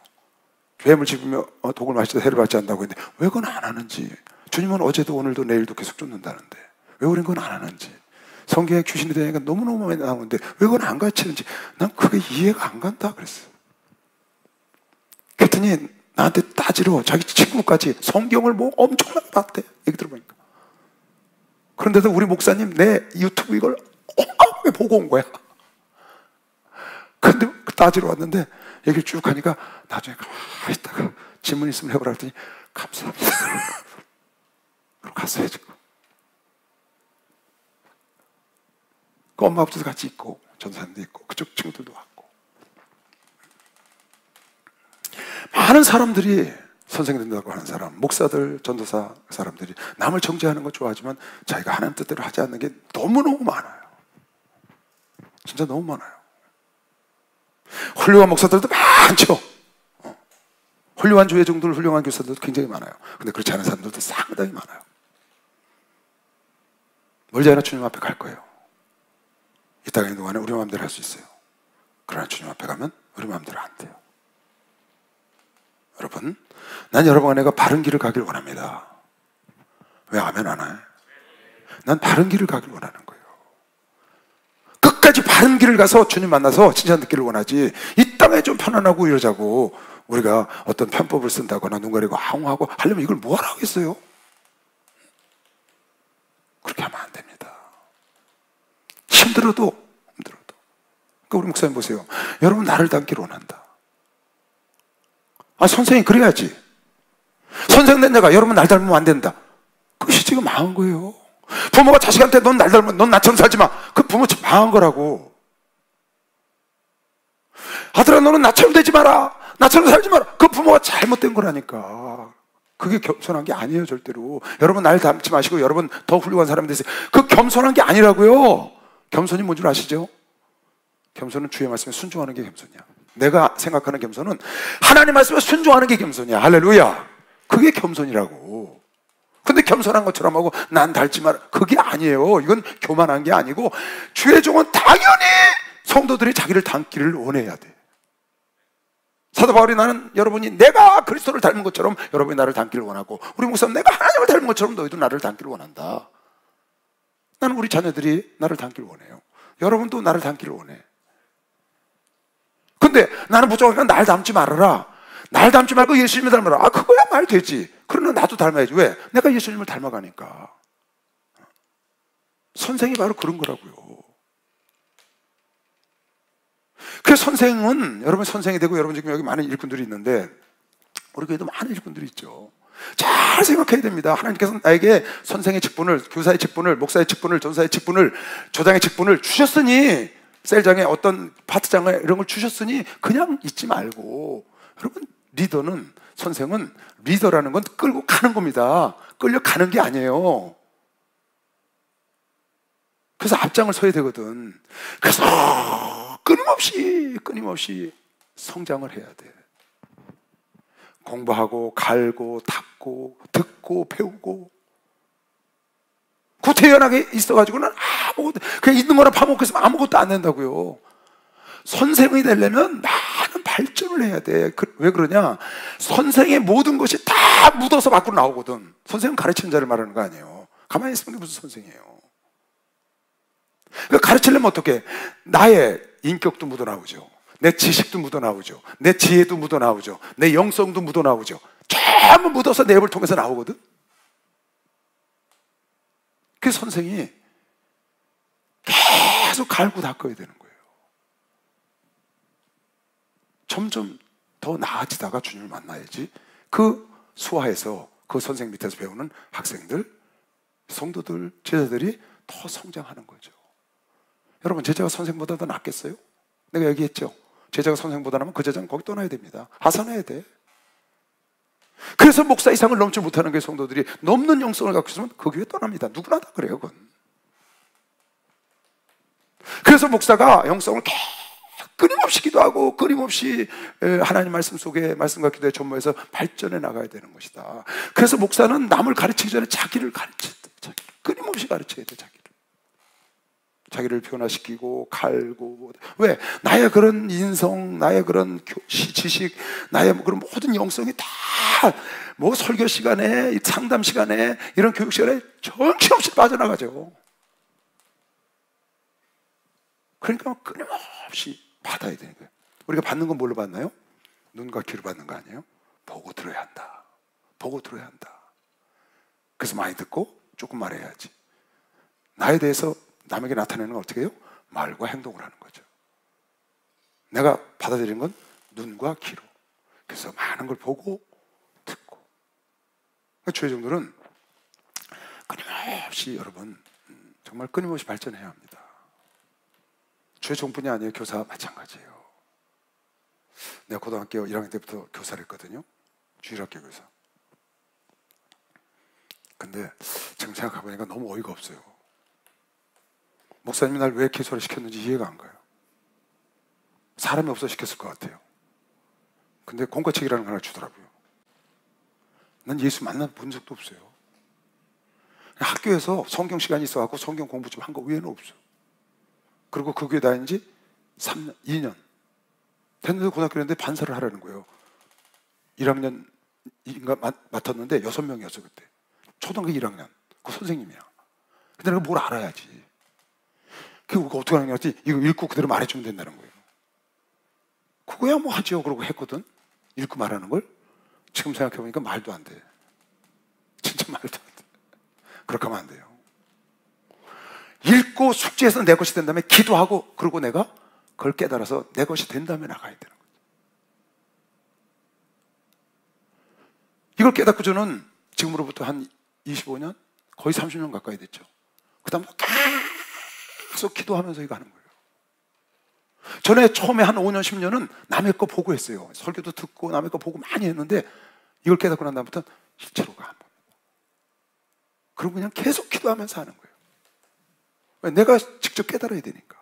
A: 뱀을 집으며 독을 마시다 해를 받지 않는다고 했는데 왜 그건 안 하는지. 주님은 어제도 오늘도 내일도 계속 쫓는다는데 왜 우린 그건 안 하는지. 성경에 귀신이 되니까 너무너무 많이 나오는데 왜 그건 안 가르치는지 난 그게 이해가 안 간다 그랬어요. 그랬더니 나한테 따지러 자기 친구까지 성경을 뭐 엄청나게 봤대. 얘기 들어보니까. 그런데도 우리 목사님 내 유튜브 이걸 엉망하게 보고 온 거야. 근데 따지러 왔는데 얘기를 쭉 하니까 나중에 가만히 있다가 질문 있으면 해보라 했더니 감사합니다. 그럼 갔어요 지금. 그 엄마 아버지도 같이 있고 전사님도 있고 그쪽 친구들도 왔고 많은 사람들이 선생 된다고 하는 사람, 목사들, 전도사 사람들이 남을 정죄하는 거 좋아하지만 자기가 하나님 뜻대로 하지 않는 게 너무너무 많아요. 진짜 너무 많아요. 훌륭한 목사들도 많죠. 훌륭한 주의 종들, 훌륭한 교사들도 굉장히 많아요. 근데 그렇지 않은 사람들도 상당히 많아요. 멀지 않아 주님 앞에 갈 거예요. 이 땅에 있는 동안에 우리 마음대로 할 수 있어요. 그러나 주님 앞에 가면 우리 마음대로 안 돼요. 여러분, 난 여러분과 내가 바른 길을 가길 원합니다. 왜 아멘 안 해? 난 바른 길을 가길 원하는 거예요. 끝까지 바른 길을 가서 주님 만나서 칭찬 듣기를 원하지, 이 땅에 좀 편안하고 이러자고 우리가 어떤 편법을 쓴다거나 눈 가리고 항하고 하려면 이걸 뭐하러 하겠어요? 그렇게 하면 안 됩니다. 힘들어도. 그러니까 우리 목사님 보세요. 여러분 나를 닮기를 원한다. 아, 선생이 그래야지. 선생 된 내가 여러분 날 닮으면 안 된다. 그것이 지금 망한 거예요. 부모가 자식한테 넌 날 닮으면 넌 나처럼 살지 마. 그 부모 망한 거라고. 아들아 너는 나처럼 되지 마라. 나처럼 살지 마라. 그 부모가 잘못된 거라니까. 그게 겸손한 게 아니에요 절대로. 여러분 날 닮지 마시고 여러분 더 훌륭한 사람이 되세요. 그 겸손한 게 아니라고요. 겸손이 뭔 줄 아시죠? 겸손은 주의 말씀에 순종하는 게 겸손이야. 내가 생각하는 겸손은 하나님 말씀에 순종하는 게 겸손이야. 할렐루야. 그게 겸손이라고. 근데 겸손한 것처럼 하고 난 닮지 마라. 그게 아니에요. 이건 교만한 게 아니고 주의 종은 당연히 성도들이 자기를 닮기를 원해야 돼. 사도 바울이 나는 여러분이 내가 그리스도를 닮은 것처럼 여러분이 나를 닮기를 원하고 우리 목사님 내가 하나님을 닮은 것처럼 너희도 나를 닮기를 원한다. 나는 우리 자녀들이 나를 닮기를 원해요. 여러분도 나를 닮기를 원해. 근데 나는 부족하니까 날 닮지 말아라. 날 닮지 말고 예수님을 닮아라. 아, 그거야 말 되지. 그러나 나도 닮아야지. 왜? 내가 예수님을 닮아가니까. 선생이 바로 그런 거라고요. 그 선생은 여러분 선생이 되고 여러분 지금 여기 많은 일꾼들이 있는데 우리 교회도 많은 일꾼들이 있죠. 잘 생각해야 됩니다. 하나님께서 나에게 선생의 직분을, 교사의 직분을, 목사의 직분을, 전사의 직분을, 조장의 직분을 주셨으니 셀장에 어떤 파트장에 이런 걸 주셨으니 그냥 있지 말고 여러분 리더는 선생은 리더라는 건 끌고 가는 겁니다. 끌려가는 게 아니에요. 그래서 앞장을 서야 되거든. 그래서 끊임없이 성장을 해야 돼. 공부하고 갈고 닦고 듣고 배우고 구태연하게 있어가지고는 아무것도 그냥 있는 거나 파먹고 있으면 아무것도 안 된다고요. 선생이 되려면 많은 발전을 해야 돼. 왜 그러냐? 선생의 모든 것이 다 묻어서 밖으로 나오거든. 선생은 가르치는 자를 말하는 거 아니에요. 가만히 있으면 무슨 선생이에요. 그러니까 가르치려면 어떻게? 나의 인격도 묻어나오죠. 내 지식도 묻어나오죠. 내 지혜도 묻어나오죠. 내 영성도 묻어나오죠. 전부 묻어서 내 입을 통해서 나오거든. 그 선생이 계속 갈고 닦아야 되는 거예요. 점점 더 나아지다가 주님을 만나야지 그 수화에서 그 선생 밑에서 배우는 학생들, 성도들, 제자들이 더 성장하는 거죠. 여러분 제자가 선생보다 더 낫겠어요? 내가 얘기했죠. 제자가 선생보다 나면 그 제자는 거기 떠나야 됩니다. 하산해야 돼. 그래서 목사 이상을 넘지 못하는 게 성도들이 넘는 영성을 갖고 있으면 그 교회 떠납니다. 누구나 다 그래요, 그건. 그래서 목사가 영성을 끊임없이 기도하고 끊임없이 하나님 말씀 속에 말씀과 기도에 전무해서 발전해 나가야 되는 것이다. 그래서 목사는 남을 가르치기 전에 자기를 가르쳐야 돼. 끊임없이 가르쳐야 돼, 자기를. 자기를 변화시키고 갈고. 왜? 나의 그런 인성, 나의 그런 지식, 나의 그런 모든 영성이 다 뭐 설교 시간에, 상담 시간에, 이런 교육 시간에 정신없이 빠져나가죠. 그러니까 끊임없이 받아야 되는 거예요. 우리가 받는 건 뭘로 받나요? 눈과 귀로 받는 거 아니에요? 보고 들어야 한다. 보고 들어야 한다. 그래서 많이 듣고 조금 말해야지. 나에 대해서 남에게 나타내는 건 어떻게 해요? 말과 행동을 하는 거죠. 내가 받아들이는 건 눈과 귀로. 그래서 많은 걸 보고 듣고. 주의 종들은 끊임없이 여러분 정말 끊임없이 발전해야 합니다. 주의 종뿐이 아니에요. 교사 마찬가지예요. 내가 고등학교 1학년 때부터 교사를 했거든요. 주일학교 교사. 근데 지금 생각해보니까 너무 어이가 없어요. 목사님이 날 왜 개소를 시켰는지 이해가 안 가요. 사람이 없어 시켰을 것 같아요. 근데 공과책이라는 걸 하나 주더라고요. 난 예수 만나본 적도 없어요. 학교에서 성경 시간이 있어갖고 성경 공부 좀 한 거 외에는 없어. 그리고 그 교회 다닌 지 3년, 2년 됐는데 고등학교 했는데 반사를 하라는 거예요. 1학년인가 맡았는데 6명이었어 그때. 초등학교 1학년 그 선생님이야. 근데 내가 뭘 알아야지. 그거 어떻게 하는 거지? 이거 읽고 그대로 말해주면 된다는 거예요. 그거야 뭐 하죠. 그러고 했거든. 읽고 말하는 걸. 지금 생각해보니까 말도 안 돼. 진짜 말도 안 돼. 그렇게 하면 안 돼요. 읽고 숙지해서 내 것이 된 다음에 기도하고, 그리고 내가 그걸 깨달아서 내 것이 된 다음에 나가야 되는 거죠. 이걸 깨닫고 저는 지금으로부터 한 25년? 거의 30년 가까이 됐죠. 그 다음부터 계속 기도하면서 이거 하는 거예요. 전에 처음에 한 5년, 10년은 남의 거 보고 했어요. 설교도 듣고 남의 거 보고 많이 했는데 이걸 깨닫고 난 다음부터는 실제로 가. 그리고 그냥 계속 기도하면서 하는 거예요. 왜? 내가 직접 깨달아야 되니까.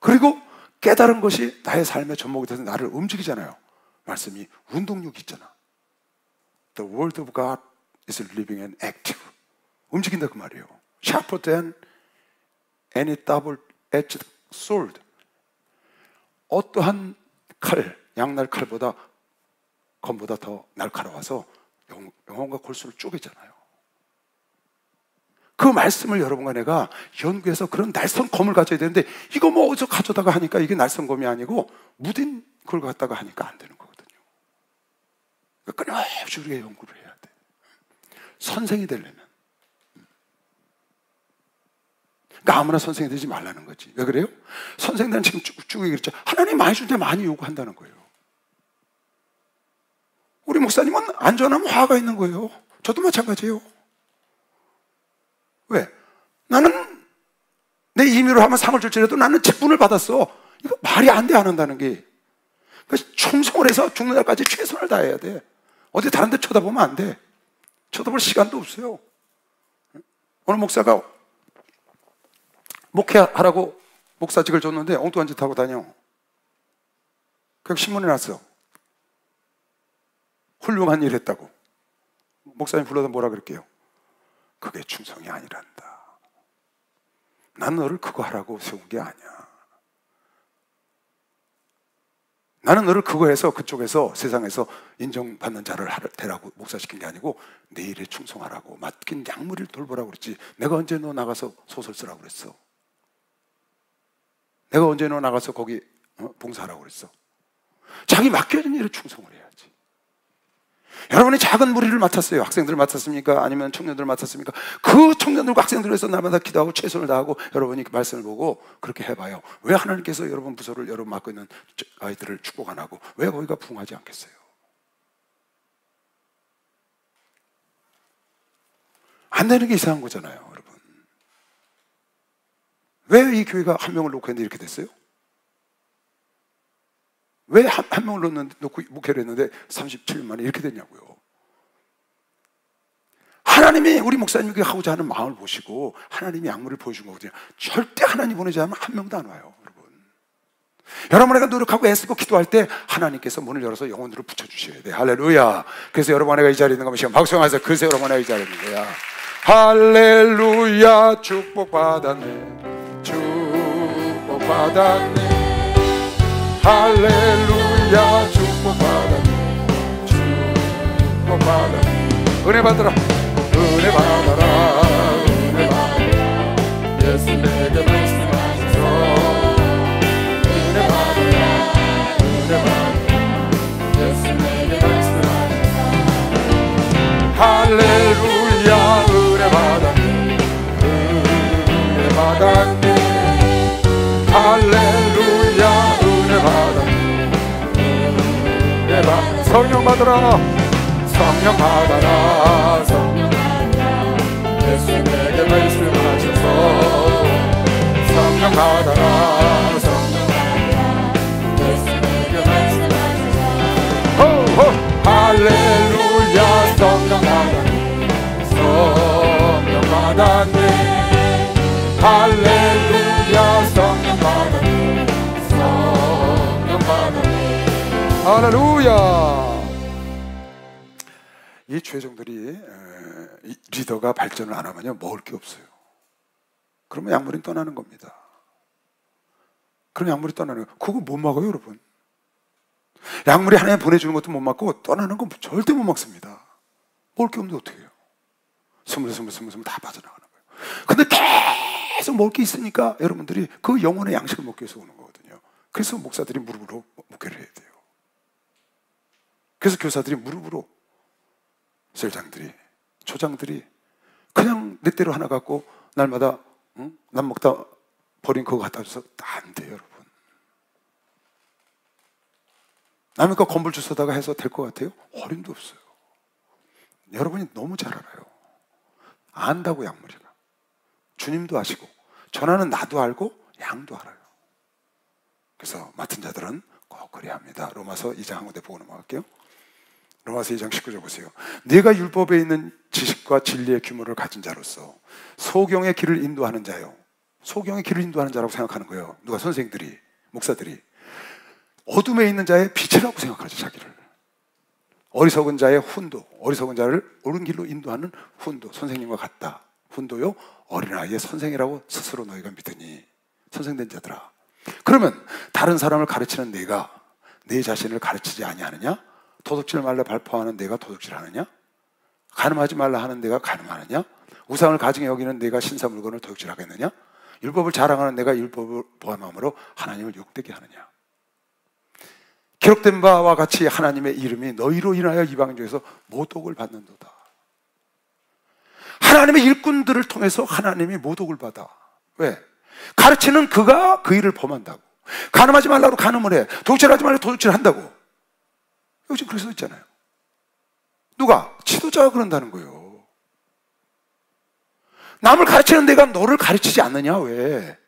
A: 그리고 깨달은 것이 나의 삶의 전목이 돼서 나를 움직이잖아요. 말씀이 운동력이 있잖아. The word of God is living and active. 움직인다 그 말이에요. Sharper than any double-edged sword. 어떠한 칼, 양날 칼보다 검보다 더 날카로워서 영혼과 골수를 쪼개잖아요. 그 말씀을 여러분과 내가 연구해서 그런 날선 검을 가져야 되는데, 이거 뭐 어디서 가져다가 하니까 이게 날선 검이 아니고 무딘 걸 갖다가 하니까 안 되는 거거든요. 끊임없이 우리가 연구를 해야 돼. 선생이 되려면. 그러니까 아무나 선생이 되지 말라는 거지. 왜 그래요? 선생들은 지금 쭉 얘기했죠. 하나님 많이 줄 때 많이 요구한다는 거예요. 우리 목사님은 안전하면 화가 있는 거예요. 저도 마찬가지예요. 왜? 나는 내 임의로 하면 상을 줄지라도 나는 직분을 받았어. 이거 말이 안 돼, 안 한다는 게. 그래서 충성을 해서 죽는 날까지 최선을 다해야 돼. 어디 다른 데 쳐다보면 안 돼. 쳐다볼 시간도 없어요. 어느 목사가 목회하라고 목사직을 줬는데 엉뚱한 짓 하고 다녀. 그냥 신문에 났어. 훌륭한 일 했다고. 목사님 불러서 뭐라 그럴게요? 그게 충성이 아니란다. 나는 너를 그거 하라고 세운 게 아니야. 나는 너를 그거 해서 그쪽에서 세상에서 인정받는 자를 되라고 목사시킨 게 아니고 내 일에 충성하라고, 맡긴 양무리를 돌보라고 그랬지. 내가 언제 너 나가서 소설 쓰라고 그랬어? 내가 언제 너 나가서 거기 봉사하라고 그랬어? 자기 맡겨진 일에 충성을 해야지. 여러분이 작은 무리를 맡았어요. 학생들을 맡았습니까? 아니면 청년들을 맡았습니까? 그 청년들과 학생들을 위해서 날마다 기도하고 최선을 다하고 여러분이 그 말씀을 보고 그렇게 해봐요. 왜 하나님께서 여러분 부서를 여러분 맡고 있는 아이들을 축복 안 하고 왜 거기가 부흥하지 않겠어요? 안 되는 게 이상한 거잖아요, 여러분. 왜 이 교회가 한 명을 놓고 했는데 이렇게 됐어요? 왜 한 명을 놓고 목회를 했는데 37년 만에 이렇게 됐냐고요. 하나님이 우리 목사님이 하고자 하는 마음을 보시고 하나님이 약물을 보여준 거거든요. 절대 하나님 보내지 않으면 한 명도 안 와요, 여러분. 여러분에게 노력하고 애쓰고 기도할 때 하나님께서 문을 열어서 영혼들을 붙여주셔야 돼요. 할렐루야. 그래서 여러분 내가 이 자리에 있는 거면 지금 박수하면서 그래서 여러분 내가 이 자리에 있는 거야. 할렐루야 축복받았네 축복받았네 할렐루야 축복받았네 축복받았네 은혜 받으라 은혜 받아라 은혜 받아라 예수 내게 말씀하셔서 은혜 받아라 은혜 받아라 예수 내게 말씀하셔서 할렐루야 은혜 받았네 은혜 받았네 할렐루야 은혜 받았네 은혜 받았네 성령 받으라 성령 받아라 성령 받아라 예수 내게 말씀하셔서 성령 받아라 성령 받아라 예수 내게 말씀하셔서 호호 할렐루야 성령 받았네 성령 받았네 할렐루야 성령 받았네 성령 받았네 할렐루야. 이 죄종들이 리더가 발전을 안 하면요 먹을 게 없어요. 그러면 약물이 떠나는 겁니다. 그럼 약물이 떠나는 거예요. 그거 못 먹어요 여러분. 약물이 하나님 보내주는 것도 못 먹고 떠나는 건 절대 못 먹습니다. 먹을 게 없는데 어떻게 해요? 스물 다 빠져나가는 거예요. 근데 계속 먹을 게 있으니까 여러분들이 그 영혼의 양식을 먹기 위해서 오는 거거든요. 그래서 목사들이 무릎으로 목회를 해야 돼요. 그래서 교사들이 무릎으로, 셀장들이, 초장들이 그냥 내 대로 하나 갖고 날마다 남 먹다 버린 그거 갖다 줘서 안 돼요 여러분. 남의 거 건불 주워다가 해서 될 것 같아요? 어림도 없어요. 여러분이 너무 잘 알아요. 안다고 약물이가. 주님도 아시고 전하는 나도 알고 양도 알아요. 그래서 맡은 자들은 꼭 그래야 합니다. 로마서 2장 한 군데 보고 넘어갈게요. 로마서 2장 19절 보세요. 네가 율법에 있는 지식과 진리의 규모를 가진 자로서 소경의 길을 인도하는 자요. 소경의 길을 인도하는 자라고 생각하는 거예요. 누가? 선생들이, 목사들이. 어둠에 있는 자의 빛이라고 생각하죠, 자기를. 어리석은 자의 훈도, 어리석은 자를 옳은 길로 인도하는 훈도, 선생님과 같다. 훈도요, 어린아이의 선생이라고 스스로 너희가 믿으니. 선생된 자들아. 그러면 다른 사람을 가르치는 내가 내 자신을 가르치지 아니하느냐? 도둑질 말라 발포하는 내가 도둑질하느냐? 간음하지 말라 하는 내가 간음하느냐? 우상을 가증히 여기는 내가 신사 물건을 도둑질하겠느냐? 율법을 자랑하는 내가 율법을 보함함으로 하나님을 욕되게 하느냐? 기록된 바와 같이 하나님의 이름이 너희로 인하여 이방 중에서 모독을 받는도다. 하나님의 일꾼들을 통해서 하나님이 모독을 받아. 왜? 가르치는 그가 그 일을 범한다고. 간음하지 말라고 간음을 해. 도둑질하지 말라고 도둑질을 한다고. 요즘 그래서 있잖아요. 누가? 지도자가 그런다는 거예요. 남을 가르치는 내가 너를 가르치지 않느냐? 왜?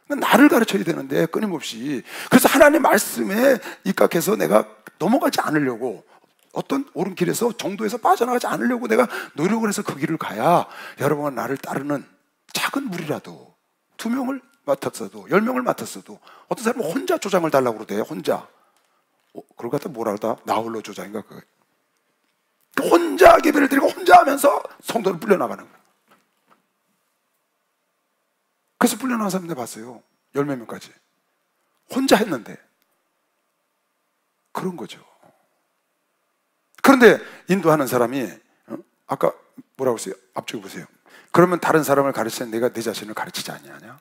A: 나를 가르쳐야 되는데 끊임없이. 그래서 하나님의 말씀에 입각해서 내가 넘어가지 않으려고, 어떤 옳은 길에서 정도에서 빠져나가지 않으려고 내가 노력을 해서 그 길을 가야 여러분은 나를 따르는 작은 무리라도 2명을 맡았어도 10명을 맡았어도 어떤 사람은 혼자 조장을 달라고 그러대요. 혼자. 그걸 갖다 뭐라 하다? 나홀로 조장인가? 혼자 예배를 드리고 혼자 하면서 성도를 불려나가는 거예요. 그래서 불려나간 사람들 봤어요. 10몇 명까지. 혼자 했는데. 그런 거죠. 그런데 인도하는 사람이, 아까 뭐라고 했어요? 앞쪽에 보세요. 그러면 다른 사람을 가르치는 내가 내 자신을 가르치지 아니하냐?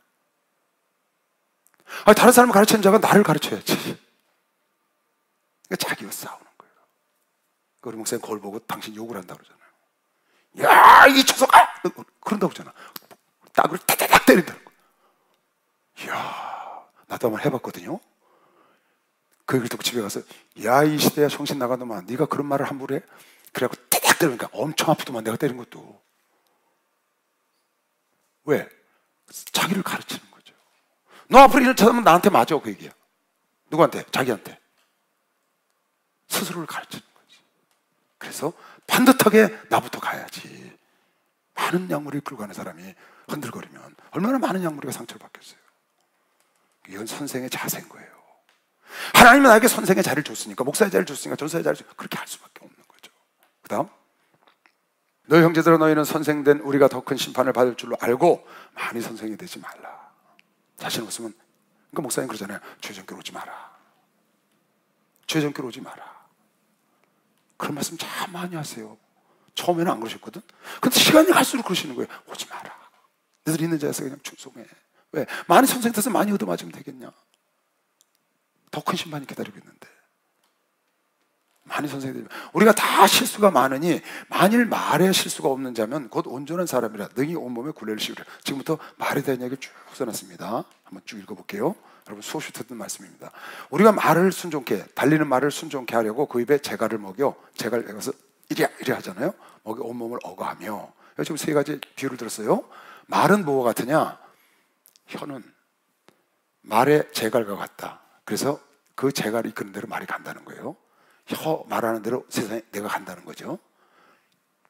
A: 아니, 다른 사람을 가르치는 자가 나를 가르쳐야지. 그러니까 자기와 싸우는 거예요. 우리 목사님 거울 보고 당신 욕을 한다고 그러잖아요. 야, 이 초석아! 그런다고 그러잖아. 따구를 타타닥 때린다는 거예요. 이야, 나도 한번 해봤거든요. 그 얘기를 듣고 집에 가서, 야, 이 시대야 정신 나간 놈아, 네가 그런 말을 함부로 해? 그래갖고 타닥 때리니까 엄청 아프더만, 내가 때린 것도. 왜? 자기를 가르치는 거죠. 너 앞으로 이런 찾으면 나한테 맞아, 그 얘기야. 누구한테? 자기한테. 스스로를 가르치는 거지. 그래서 반듯하게 나부터 가야지. 많은 약물을 끌고 가는 사람이 흔들거리면 얼마나 많은 약물이가 상처를 받겠어요. 이건 선생의 자세인 거예요. 하나님은 나에게 선생의 자리를 줬으니까, 목사의 자리를 줬으니까, 전사의 자리를 줬으니까 그렇게 할 수밖에 없는 거죠. 그 다음 너희 형제들아 너희는 선생된 우리가 더 큰 심판을 받을 줄로 알고 많이 선생이 되지 말라. 자신 없으면, 그러니까 목사님 그러잖아요. 주의전교로 오지 마라. 주의전교로 오지 마라. 그런 말씀 참 많이 하세요. 처음에는 안 그러셨거든. 근데 시간이 갈수록 그러시는 거예요. 오지 마라. 너들 있는 자에서 그냥 충성해. 왜? 많이 선생돼서 많이 얻어맞으면 되겠냐? 더 큰 심판이 기다리고 있는데. 많이 선생님, 우리가 다 실수가 많으니 만일 말에 실수가 없는 자면 곧 온전한 사람이라 능히 온몸에 굴레를 씌우리라. 지금부터 말에 대한 이야기를 쭉 써놨습니다. 한번 쭉 읽어볼게요. 여러분 수없이 듣는 말씀입니다. 우리가 말을 순종케, 달리는 말을 순종케 하려고 그 입에 재갈을 먹여, 재갈 먹어서 이리 하잖아요. 먹여 온몸을 어거하며. 지금 세 가지 비유를 들었어요. 말은 뭐와 같으냐? 혀는 말의 재갈과 같다. 그래서 그 재갈이 이끄는 대로 말이 간다는 거예요. 혀 말하는 대로 세상에 내가 간다는 거죠.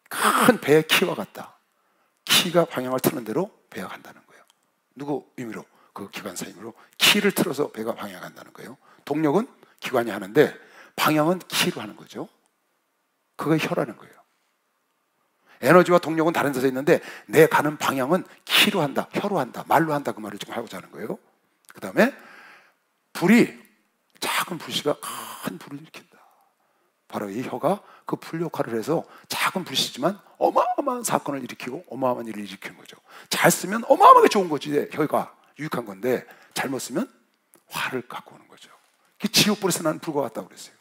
A: 큰 배의 키와 같다. 키가 방향을 트는 대로 배가 간다는 거예요. 누구 의미로? 그 기관사 힘으로 키를 틀어서 배가 방향 간다는 거예요. 동력은 기관이 하는데 방향은 키로 하는 거죠. 그게 혀라는 거예요. 에너지와 동력은 다른 데서 있는데 내 가는 방향은 키로 한다, 혀로 한다, 말로 한다, 그 말을 지금 하고자 하는 거예요. 그 다음에 불이, 작은 불씨가 큰 불을 일으킨다. 바로 이 혀가 그 불 역할을 해서 작은 불씨지만 어마어마한 사건을 일으키고 어마어마한 일을 일으키는 거죠. 잘 쓰면 어마어마하게 좋은 거지. 혀가 유익한 건데 잘못 쓰면 화를 갖고 오는 거죠. 그게 지옥불에서 나는 불과 같다고 그랬어요.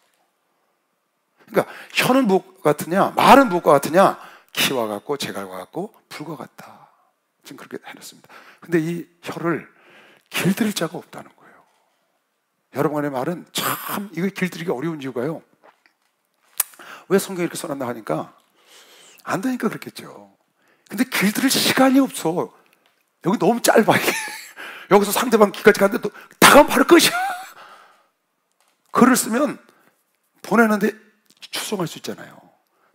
A: 그러니까 혀는 무엇과 같으냐, 말은 무엇과 같으냐, 키와 같고 재갈과 같고 불과 같다. 지금 그렇게 해놨습니다. 근데 이 혀를 길들일 자가 없다는 거예요. 여러분의 말은 참 이거 길들이기 어려운 이유가요. 왜 성경이 이렇게 써놨나 하니까 안 되니까 그렇겠죠. 근데 길들일 시간이 없어. 여기 너무 짧아. 여기서 상대방 귀까지 갔는데 다가면 바로 끝이야. 글을 쓰면 보내는데 추송할 수 있잖아요.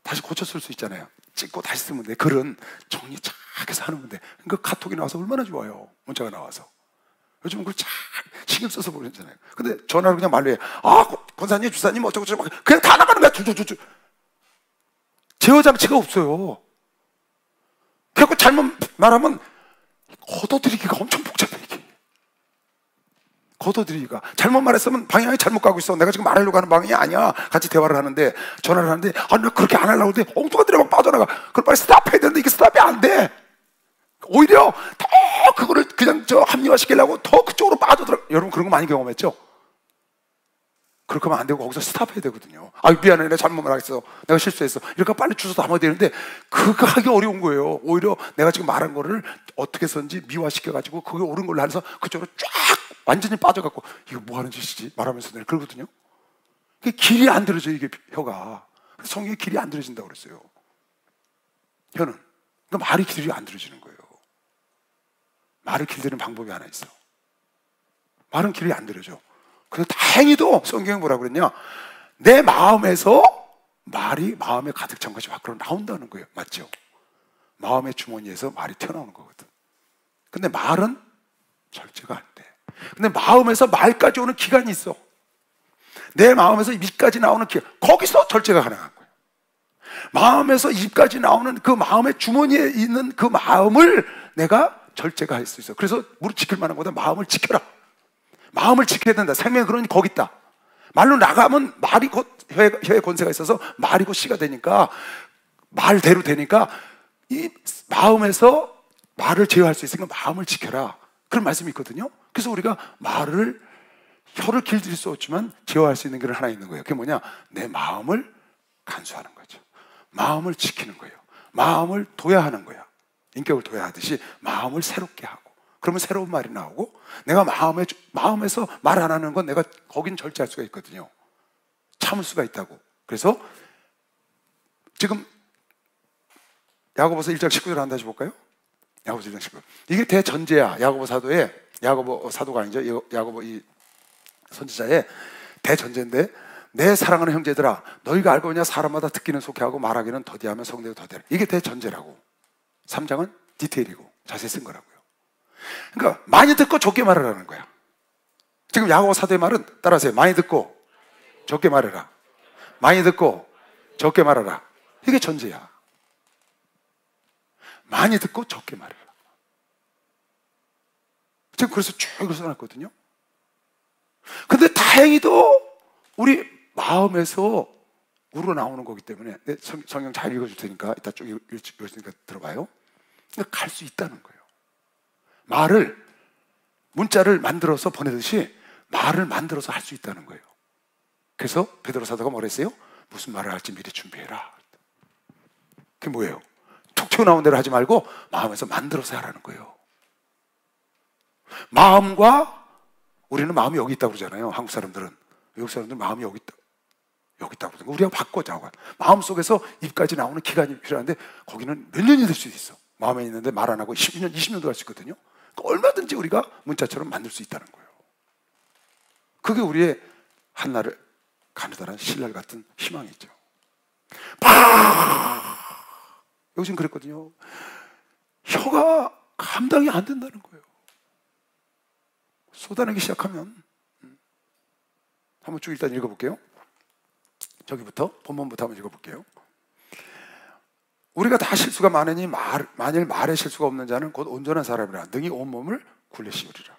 A: 다시 고쳐 쓸 수 있잖아요. 찍고 다시 쓰면 돼. 글은 정리 착 해서 하는 건데, 그러니까 카톡이 나와서 얼마나 좋아요. 문자가 나와서. 요즘은 그걸 잘 신경 써서 보내잖아요. 근데 전화로 그냥 말로 해. 아, 권사님, 주사님, 어쩌고저쩌고. 그냥 다 나가는 거야. 주주주주. 제어 장치가 없어요. 그래서 잘못 말하면 걷어들이기가 엄청 복잡해, 이게. 걷어들이기가. 잘못 말했으면 방향이 잘못 가고 있어. 내가 지금 말하려고 하는 방향이 아니야. 같이 대화를 하는데, 전화를 하는데, 아, 나 그렇게 안 하려고 하는데, 엉뚱한 데로 막 빠져나가. 그걸 빨리 스탑해야 되는데, 이게 스탑이 안 돼. 오히려 더 그거를 그냥 합리화시키려고 더 그쪽으로 빠져들어. 여러분 그런 거 많이 경험했죠? 그렇게 하면 안 되고 거기서 스탑해야 되거든요. 아, 미안해, 내가 잘못 말했어, 내가 실수했어. 이렇게 빨리 주소 담아야 되는데 그거 하기 어려운 거예요. 오히려 내가 지금 말한 거를 어떻게 해서든지 미화시켜가지고 그게 옳은 걸로 해서 그쪽으로 쫙 완전히 빠져갖고 이거 뭐 하는 짓이지? 말하면서 내가 그러거든요. 이게 길이 안 들어져, 이게 혀가. 성경에 길이 안 들어진다고 그랬어요. 혀는. 그러니까 말이 길이 안 들어지는 거예요. 말을 길들이는 방법이 하나 있어. 말은 길이 안 들어져. 근데 다행히도 성경이 뭐라고 그랬냐? 내 마음에서 말이 마음에 가득 찬 것이 밖으로 나온다는 거예요. 맞죠? 마음의 주머니에서 말이 튀어나오는 거거든. 근데 말은 절제가 안 돼. 근데 마음에서 말까지 오는 기간이 있어. 내 마음에서 입까지 나오는 기간, 거기서 절제가 가능한 거예요. 마음에서 입까지 나오는 그 마음의 주머니에 있는 그 마음을 내가 절제가 할 수 있어. 그래서 무릎 지킬 만한 것보다 마음을 지켜라. 마음을 지켜야 된다. 생명의 근원이 거기 있다. 말로 나가면 말이 곧 혀의 권세가 있어서 말이 곧 씨가 되니까, 말대로 되니까 이 마음에서 말을 제어할 수 있으니까 마음을 지켜라. 그런 말씀이 있거든요. 그래서 우리가 혀를 길들일 수 없지만 제어할 수 있는 게 하나 있는 거예요. 그게 뭐냐? 내 마음을 간수하는 거죠. 마음을 지키는 거예요. 마음을 도야하는 거야. 인격을 도야하듯이 마음을 새롭게 하고, 그러면 새로운 말이 나오고, 내가 마음에서 말 안 하는 건 내가 거긴 절제할 수가 있거든요. 참을 수가 있다고. 그래서 지금 야고보서 1장 19절 한 다시 볼까요? 야고보서 1장 19절. 이게 대전제야. 야고보 사도가 아니죠. 야고보 이 선지자의 대전제인데, 내 사랑하는 형제들아, 너희가 알고 있냐? 사람마다 듣기는 속해하고 말하기는 더디하면 성내도 더디하라. 이게 대전제라고. 3장은 디테일이고 자세히 쓴 거라고요. 그러니까 많이 듣고 적게 말하라는 거야. 지금 야고보 사도의 말은 따라하세요. 많이 듣고 적게 말해라. 많이 듣고 적게 말하라. 이게 전제야. 많이 듣고 적게 말해라. 제가 그래서 쭉 이걸 써놨거든요. 근데 다행히도 우리 마음에서 우러나오는 거기 때문에, 성경 잘 읽어줄 테니까 이따 쭉 읽으니까 들어봐요. 갈 수 있다는 거예요. 문자를 만들어서 보내듯이 말을 만들어서 할 수 있다는 거예요. 그래서 베드로 사도가 뭐라 했어요? 무슨 말을 할지 미리 준비해라. 그게 뭐예요? 툭 튀어나온 대로 하지 말고 마음에서 만들어서 하라는 거예요. 우리는 마음이 여기 있다고 그러잖아요. 한국 사람들은. 외국 사람들은 마음이 여기 있다고 그러거든요. 우리가 바꿔자고. 마음속에서 입까지 나오는 기간이 필요한데 거기는 몇 년이 될 수도 있어. 마음에 있는데 말 안 하고 10년, 20년도 갈 수 있거든요. 그러니까 얼마든지 우리가 문자처럼 만들 수 있다는 거예요. 그게 우리의 한날을 가느다란 신랄 같은 희망이죠. 요즘 그랬거든요. 혀가 감당이 안 된다는 거예요. 쏟아내기 시작하면. 한번 쭉 일단 읽어볼게요. 저기부터, 본문부터 한번 읽어볼게요. 우리가 다 실수가 많으니 만일 말에 실수가 없는 자는 곧 온전한 사람이라 능히 온몸을 굴려 씌우리라.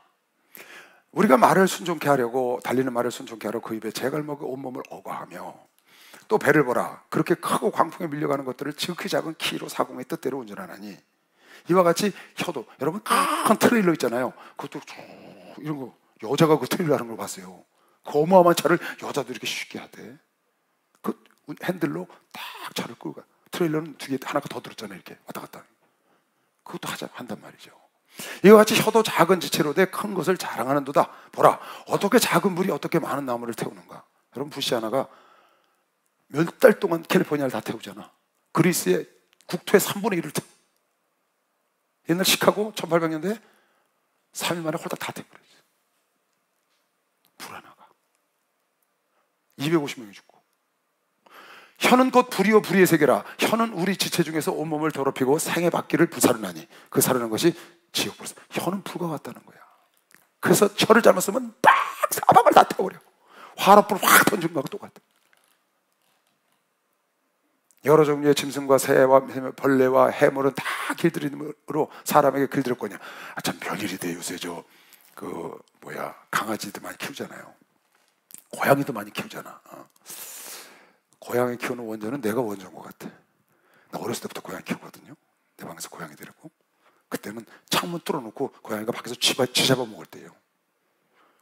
A: 우리가 말을 순종케 하려고, 달리는 말을 순종케 하려고 그 입에 재갈먹에 온몸을 어거하며, 또 배를 보라. 그렇게 크고 광풍에 밀려가는 것들을 지극히 작은 키로 사공의 뜻대로 운전하나니, 이와 같이 혀도, 여러분 큰 트레일러 있잖아요. 그것도 이런 거, 여자가 그 트레일러 하는 걸 봤어요. 그 어마어마한 차를 여자도 이렇게 쉽게 하대. 그 핸들로 딱 차를 끌고 가. 트레일러는 뒤에 하나가 더 들었잖아요. 이렇게 왔다 갔다. 그것도 한단 말이죠. 이와 같이 혀도 작은 지체로 돼 큰 것을 자랑하는도다. 보라, 어떻게 작은 불이 어떻게 많은 나무를 태우는가. 여러분, 부시 하나가 몇 달 동안 캘리포니아를 다 태우잖아. 그리스의 국토의 3분의 1을 태워. 옛날 시카고 1800년대에 3일 만에 홀딱 다 태워버렸어요. 불 하나가 250명이 죽고. 혀는 곧 불이요 불의의 세계라. 혀는 우리 지체 중에서 온몸을 더럽히고 생의 바퀴를 불사르나니 그 사르는 것이 지옥불사. 혀는 불과 같다는 거야. 그래서 혀를 잘못 쓰면 빡 사방을 다 태워버려. 화롯불 확 던진 거하고 똑같아. 여러 종류의 짐승과 새와 벌레와 해물은 다 길들임으로 사람에게 길들였거냐. 참 별일이대. 요새 강아지도 많이 키우잖아요. 고양이도 많이 키우잖아. 고양이 키우는 원조는 내가 원조인 것 같아. 나 어렸을 때부터 고양이 키우거든요. 내 방에서 고양이 데리고. 그때는 창문 뚫어놓고 고양이가 밖에서 쥐 잡아먹을 때예요.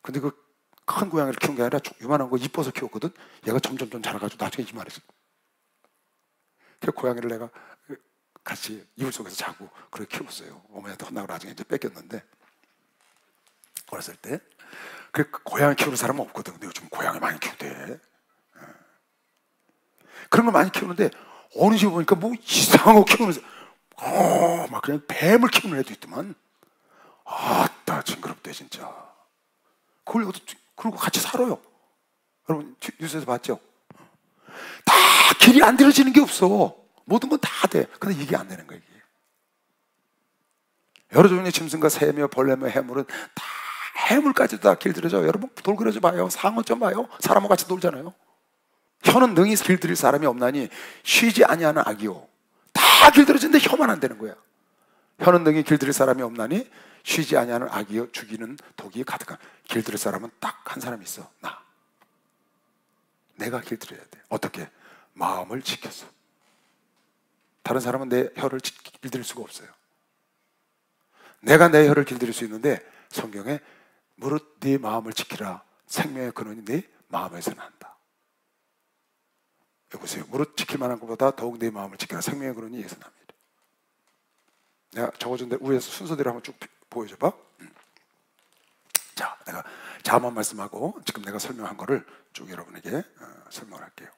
A: 근데 그 큰 고양이를 키운 게 아니라 요만한 거 이뻐서 키웠거든. 얘가 점점 자라가지고 나중에 이만해져. 그래서 고양이를 내가 같이 이불 속에서 자고 그렇게 키웠어요. 어머니한테 혼나고 나중에 이제 뺏겼는데, 어렸을 때. 그 고양이 키우는 사람은 없거든. 근데 요즘 고양이 많이 키우대. 그런 걸 많이 키우는데 어느 집에 보니까 뭐 이상한 거 키우면서 막 그냥 뱀을 키우는 애도 있더만. 아따 징그럽대 진짜. 그리고 같이 살아요. 여러분 뉴스에서 봤죠? 다 길이 안 들어지는 게 없어. 모든 건 다 돼. 근데 이게 안 되는 거야. 이게. 여러 종류의 짐승과 새며 벌레며 해물은 다, 해물까지도 다 길들여져. 여러분 돌그려져 봐요. 상어 좀 봐요. 사람하고 같이 놀잖아요. 혀는 능히 길들일 사람이 없나니 쉬지 아니하는 악이요. 다 길들여지는데 혀만 안 되는 거야. 혀는 능히 길들일 사람이 없나니 쉬지 아니하는 악이요 죽이는 독이 가득한. 길들일 사람은 딱 한 사람이 있어. 내가 길들여야 돼. 어떻게? 마음을 지켜서. 다른 사람은 내 혀를 길들일 수가 없어요. 내가 내 혀를 길들일 수 있는데 성경에 무릇 네 마음을 지키라. 생명의 근원이 네 마음에서 난다. 여보세요. 무릇 지킬 만한 것보다 더욱 내 마음을 지키라. 생명의 근원이 예서 납니다. 내가 적어준 데 위에서 순서대로 한번 쭉 보여줘봐. 자, 내가 자만 말씀하고 지금 내가 설명한 거를 쭉 여러분에게 설명을 할게요.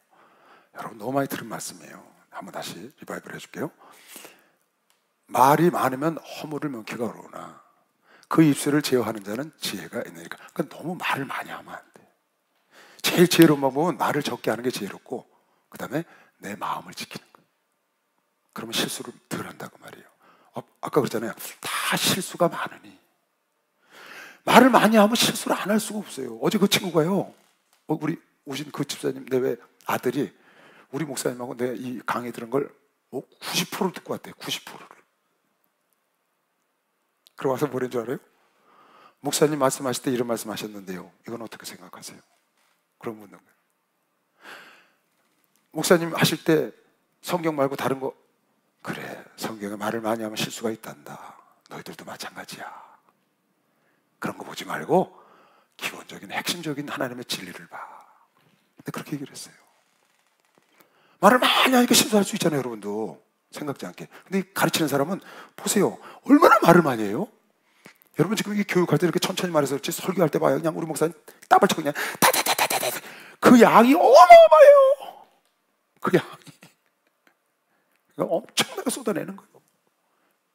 A: 여러분 너무 많이 들은 말씀이에요. 한번 다시 리바이벌 해줄게요. 말이 많으면 허물을 명키가 어려우나 그 입술을 제어하는 자는 지혜가 있느니라. 그러니까 너무 말을 많이 하면 안 돼. 제일 지혜로운 방법은 말을 적게 하는 게 지혜롭고, 그 다음에 내 마음을 지키는 거예요. 그러면 실수를 덜 한다고 말이에요. 아까 그랬잖아요. 다 실수가 많으니. 말을 많이 하면 실수를 안 할 수가 없어요. 어제 그 친구가요, 우리 오신 그 집사님 내외 아들이 우리 목사님하고 내 이 강의 들은 걸 90%를 듣고 왔대요. 90%를. 그러고 와서 뭐라는 줄 알아요? 목사님 말씀하실 때 이런 말씀하셨는데요, 이건 어떻게 생각하세요? 그런 묻는 거예요. 목사님 하실 때 성경 말고 다른 거, 그래, 성경에 말을 많이 하면 실수가 있단다. 너희들도 마찬가지야. 그런 거 보지 말고 기본적인 핵심적인 하나님의 진리를 봐. 근데 그렇게 얘기를 했어요. 말을 많이 하니까 실수할 수 있잖아요, 여러분도. 생각지 않게. 근데 가르치는 사람은 보세요, 얼마나 말을 많이 해요? 여러분 지금 이게 교육할 때 이렇게 천천히 말해서 그렇지, 설교할 때 봐요, 그냥 우리 목사님 따발 치고 그냥 다다다다다다, 그 양이 어마어마해요. 그 양이 엄청나게 쏟아내는 거예요.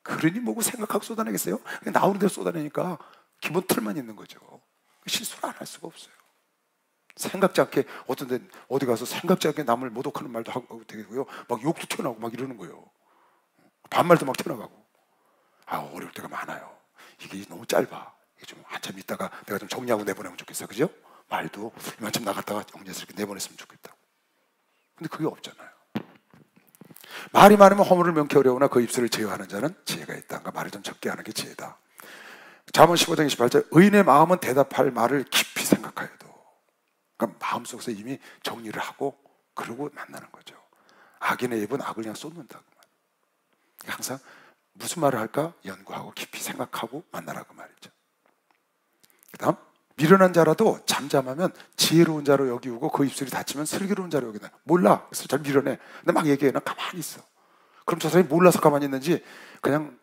A: 그러니 뭐고 생각하고 쏟아내겠어요? 그냥 나오는 대로 쏟아내니까 기본 틀만 있는 거죠. 실수를 안 할 수가 없어요. 생각지 않게 어떤 데 어디 가서 생각지 않게 남을 모독하는 말도 하고 되고요, 막 욕도 튀어나오고 막 이러는 거예요. 반말도 막 튀어나가고. 어려울 때가 많아요. 이게 너무 짧아. 이게 좀 한참 있다가 내가 좀 정리하고 내보내면 좋겠어, 그죠? 말도 이만큼 나갔다가 정리해서 이렇게 내보냈으면 좋겠다고. 근데 그게 없잖아요. 말이 많으면 허물을 명케 어려우나 그 입술을 제어하는 자는 지혜가 있다. 그러니까 말을 좀 적게 하는 게 지혜다. 잠언 15장 28절, 의인의 마음은 대답할 말을 깊이 생각하여도. 그러니까 마음속에서 이미 정리를 하고 그러고 만나는 거죠. 악인의 입은 악을 그냥 쏟는다고 말이에요. 항상 무슨 말을 할까 연구하고 깊이 생각하고 만나라고 말이죠. 그 다음, 미련한 자라도 잠잠하면 지혜로운 자로 여기우고 그 입술이 닫히면 슬기로운 자로 여기다. 몰라, 그래서 잘 미련해. 근데 막 얘기해. 난 가만히 있어. 그럼 저 사람이 몰라서 가만히 있는지 그냥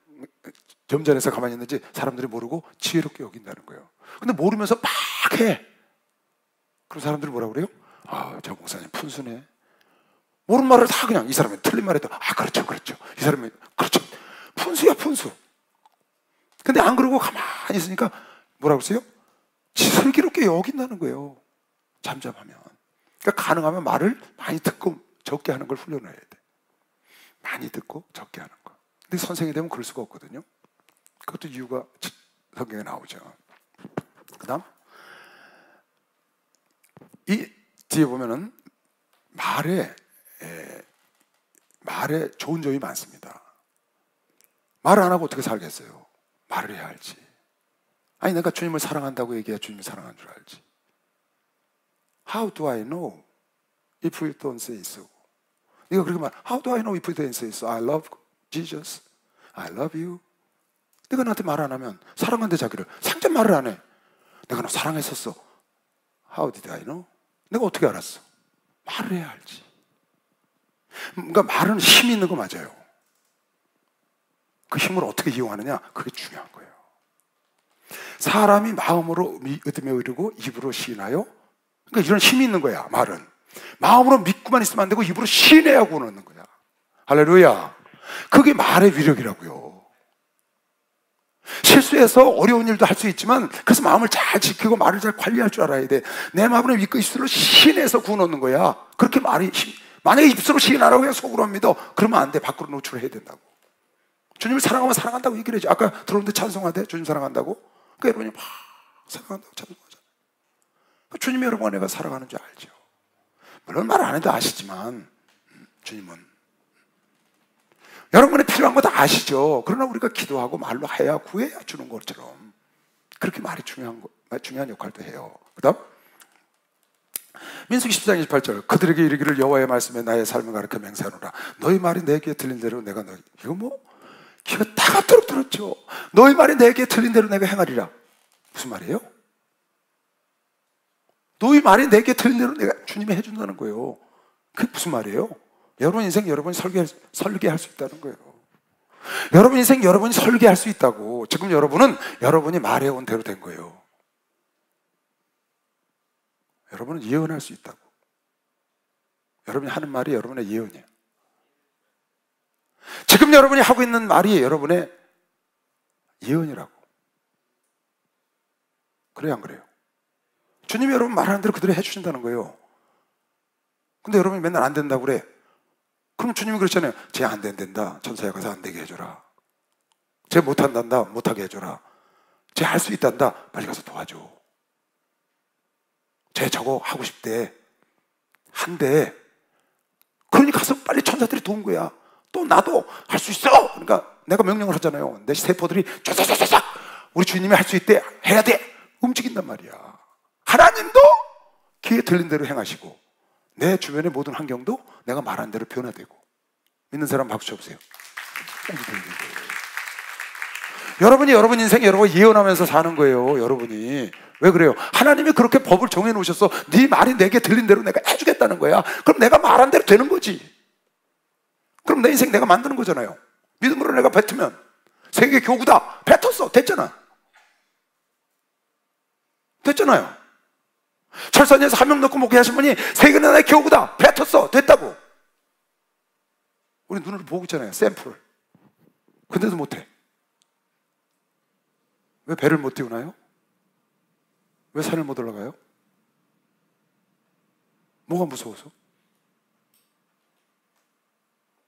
A: 점잖아서 가만히 있는지 사람들이 모르고 지혜롭게 여긴다는 거예요. 근데 모르면서 막 해. 그럼 사람들이 뭐라고 그래요? 저 목사님 푼수네. 모르는 말을 다 그냥, 이 사람이 틀린 말해도 그렇죠 그렇죠, 이 사람이 그렇죠, 푼수야 푼수. 근데 안 그러고 가만히 있으니까 뭐라고 그러세요? 슬기롭게 여긴다는 거예요. 잠잠하면. 그러니까 가능하면 말을 많이 듣고 적게 하는 걸 훈련해야 돼. 많이 듣고 적게 하는 거. 근데 선생이 되면 그럴 수가 없거든요. 그것도 이유가 성경에 나오죠. 그 다음, 이 뒤에 보면은 말에 좋은 점이 많습니다. 말을 안 하고 어떻게 살겠어요? 말을 해야 알지. 아니, 내가 주님을 사랑한다고 얘기해야 주님을 사랑한 줄 알지. How do I know if you don't say so? 네가 그렇게 말, How do I know if you don't say so? I love Jesus. I love you. 내가 나한테 말 안 하면, 사랑한대 자기를, 상전 말을 안 해. 내가 너 사랑했었어. How did I know? 내가 어떻게 알았어? 말을 해야 알지. 그러니까 말은 힘이 있는 거 맞아요. 그 힘을 어떻게 이용하느냐, 그게 중요한 거예요. 사람이 마음으로 믿음에 이르고 입으로 시인하여, 그러니까 이런 힘이 있는 거야. 말은 마음으로 믿고만 있으면 안 되고 입으로 시인해야 구원하는 거야. 할렐루야. 그게 말의 위력이라고요. 실수해서 어려운 일도 할 수 있지만, 그래서 마음을 잘 지키고 말을 잘 관리할 줄 알아야 돼. 내 마음으로 믿고 입술로 시인해서 구원하는 거야. 그렇게 만약에 입술로 시인하라고 해서 속으로 믿어, 그러면 안 돼. 밖으로 노출해야 된다고. 주님을 사랑하면 사랑한다고 얘기를 해야지. 아까 들어오는데 찬송하대, 주님 사랑한다고. 그러니까 여러분이 막 사랑한다고 찬송하잖아요. 주님이 여러분과 내가 사랑하는 줄 알죠. 물론 말 안 해도 아시지만, 주님은 여러분의 필요한 거 다 아시죠. 그러나 우리가 기도하고 말로 해야 구해야 주는 것처럼 그렇게 말이 중요한 역할도 해요. 그 다음, 민수기 14장 28절, 그들에게 이르기를 여호와의 말씀에 나의 삶을 가르쳐 맹세하노라. 너희 말이 내 귀에 들린 대로 내가 이거 뭐 귀가 따갑도록 들었죠. 너희 말이 내 귀에 들린 대로 내가 행하리라. 무슨 말이에요? 너희 말이 내 귀에 들린 대로 내가, 주님이 해준다는 거예요. 그게 무슨 말이에요? 여러분 인생 여러분이 설계할 수 있다는 거예요. 여러분 인생 여러분이 설계할 수 있다고. 지금 여러분은 여러분이 말해온 대로 된 거예요. 여러분은 예언할 수 있다고. 여러분이 하는 말이 여러분의 예언이에요. 지금 여러분이 하고 있는 말이 여러분의 예언이라고. 그래요, 안 그래요? 주님이 여러분 말하는 대로 그대로 해주신다는 거예요. 근데 여러분이 맨날 안 된다고 그래. 그럼 주님이 그렇잖아요. 쟤 안 된다. 천사에 가서 안 되게 해줘라. 쟤 못한단다. 못하게 해줘라. 쟤 할 수 있단다. 빨리 가서 도와줘. 쟤 저거 하고 싶대. 한대. 그러니 가서 빨리 천사들이 도운 거야. 또 나도 할 수 있어. 그러니까 내가 명령을 하잖아요. 내 세포들이 쫙쫙쫙쫙 우리 주님이 할 수 있대, 해야 돼, 움직인단 말이야. 하나님도 귀에 들린 대로 행하시고 내 주변의 모든 환경도 내가 말한 대로 변화되고. 믿는 사람 박수 쳐보세요. 여러분이 여러분 인생 여러분 예언하면서 사는 거예요. 여러분이 왜 그래요? 하나님이 그렇게 법을 정해 놓으셔서 네 말이 내게 들린 대로 내가 해주겠다는 거야. 그럼 내가 말한 대로 되는 거지. 그럼 내 인생 내가 만드는 거잖아요. 믿음으로 내가 뱉으면 세계 교구다, 뱉었어, 됐잖아. 됐잖아요. 철산에서 한 명 넣고 목회하신 분이 세계 나라의 교구다, 뱉었어, 됐다고. 우리 눈으로 보고 있잖아요. 샘플. 근데도 못해. 왜 배를 못 띄우나요? 왜 산을 못 올라가요? 뭐가 무서워서?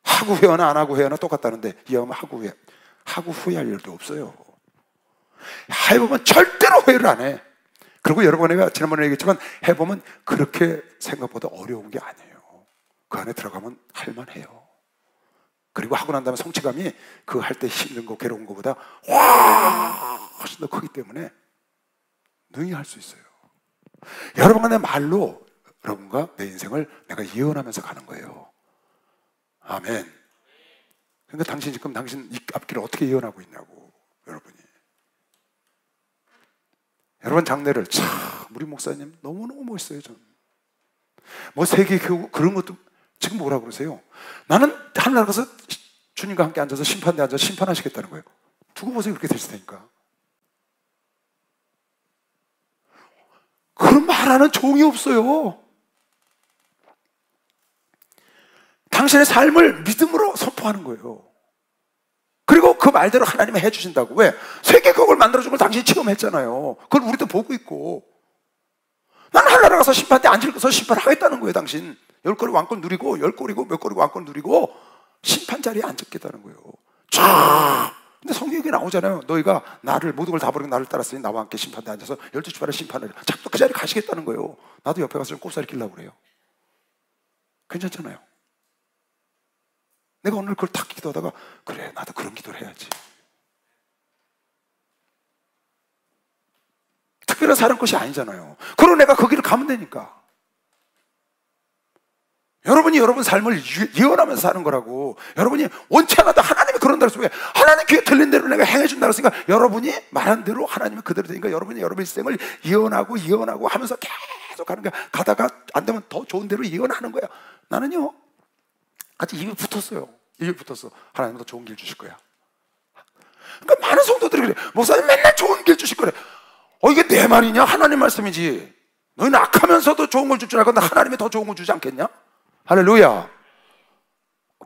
A: 하고 회화나 안 하고 회화나 똑같다는데 이하면 하고 후회할 일도 없어요. 해보면 절대로 후회를 안 해. 그리고 여러분이 지난번에 얘기했지만 해보면 그렇게 생각보다 어려운 게 아니에요. 그 안에 들어가면 할만해요. 그리고 하고 난 다음에 성취감이 그 할 때 힘든 거 괴로운 거보다 훨씬 더 크기 때문에 능히 할 수 있어요. 여러분과 내 말로 여러분과 내 인생을 내가 예언하면서 가는 거예요. 아멘. 그러니까 당신 지금 당신 앞길을 어떻게 예언하고 있냐고. 여러분이 여러분 장례를 참 우리 목사님 너무너무 멋있어요. 저는 뭐 세계 교구 그런 것도 지금 뭐라 그러세요? 나는 하늘나라 가서 주님과 함께 앉아서 심판대에 앉아서 심판하시겠다는 거예요. 두고 보세요. 그렇게 되실 테니까. 그런 말하는 종이 없어요. 당신의 삶을 믿음으로 선포하는 거예요. 그리고 그 말대로 하나님이 해주신다고. 왜? 세계국을 만들어준 걸 당신이 체험했잖아요. 그걸 우리도 보고 있고. 나는 하늘나라 가서 심판대 앉아서 심판하겠다는 거예요. 당신 10거리 왕권 누리고 10거리고 몇 거리 왕권 누리고 심판 자리에 앉았겠다는 거예요. 쫙. 근데 성경에 나오잖아요. 너희가 나를 모든 걸 다 버리고 나를 따랐으니 나와 함께 심판대에 앉아서 12주말에 심판을 자꾸 그 자리에 가시겠다는 거예요. 나도 옆에 가서 좀 꼽사리 끼려고 그래요. 괜찮잖아요. 내가 오늘 그걸 탁 기도하다가 그래 나도 그런 기도를 해야지. 특별한 사는 것이 아니잖아요. 그러고 내가 그 길을 가면 되니까. 여러분이 여러분 삶을 예언하면서 사는 거라고. 여러분이 원치 않아도 하나님이 그런다고 했으면 하나님 귀에 들린 대로 내가 행해준다고 했으니까 여러분이 말한 대로 하나님이 그대로 되니까 여러분이 여러분의 인생을 예언하고 하면서 계속 가는 거야. 가다가 안 되면 더 좋은 대로 예언하는 거야. 나는요 같이 입이 붙었어요. 입이 붙었어. 하나님 더 좋은 길 주실 거야. 그러니까 많은 성도들이 그래. 목사님 맨날 좋은 길 주실 거래. 이게 내 말이냐? 하나님 말씀이지. 너희는 악하면서도 좋은 걸 줄 줄 알고 하나님이 더 좋은 걸 주지 않겠냐? 할렐루야.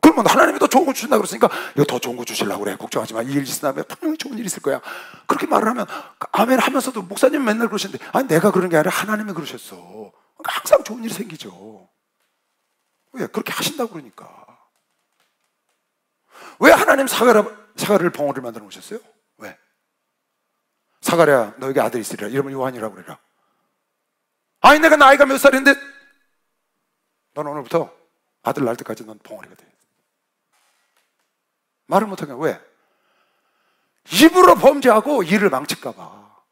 A: 그러면 하나님이 더 좋은 걸 주신다 그랬으니까 이거 더 좋은 거 주시려고 그래. 걱정하지 마. 이 일 있은 다음에 분명히 좋은 일 있을 거야. 그렇게 말을 하면 아멘 하면서도 목사님 맨날 그러시는데 아니 내가 그런 게 아니라 하나님이 그러셨어. 그러니까 항상 좋은 일이 생기죠. 왜? 그렇게 하신다고 그러니까. 왜 하나님 사가를 벙어리를 만들어 놓으셨어요? 왜? 사가랴 너에게 아들이 있으리라. 이러면 요한이라고 그래라. 아니 내가 나이가 몇 살인데 넌 오늘부터 아들 낳을 때까지 넌 벙어리가 돼. 말을 못하게. 왜? 입으로 범죄하고 일을 망칠까 봐.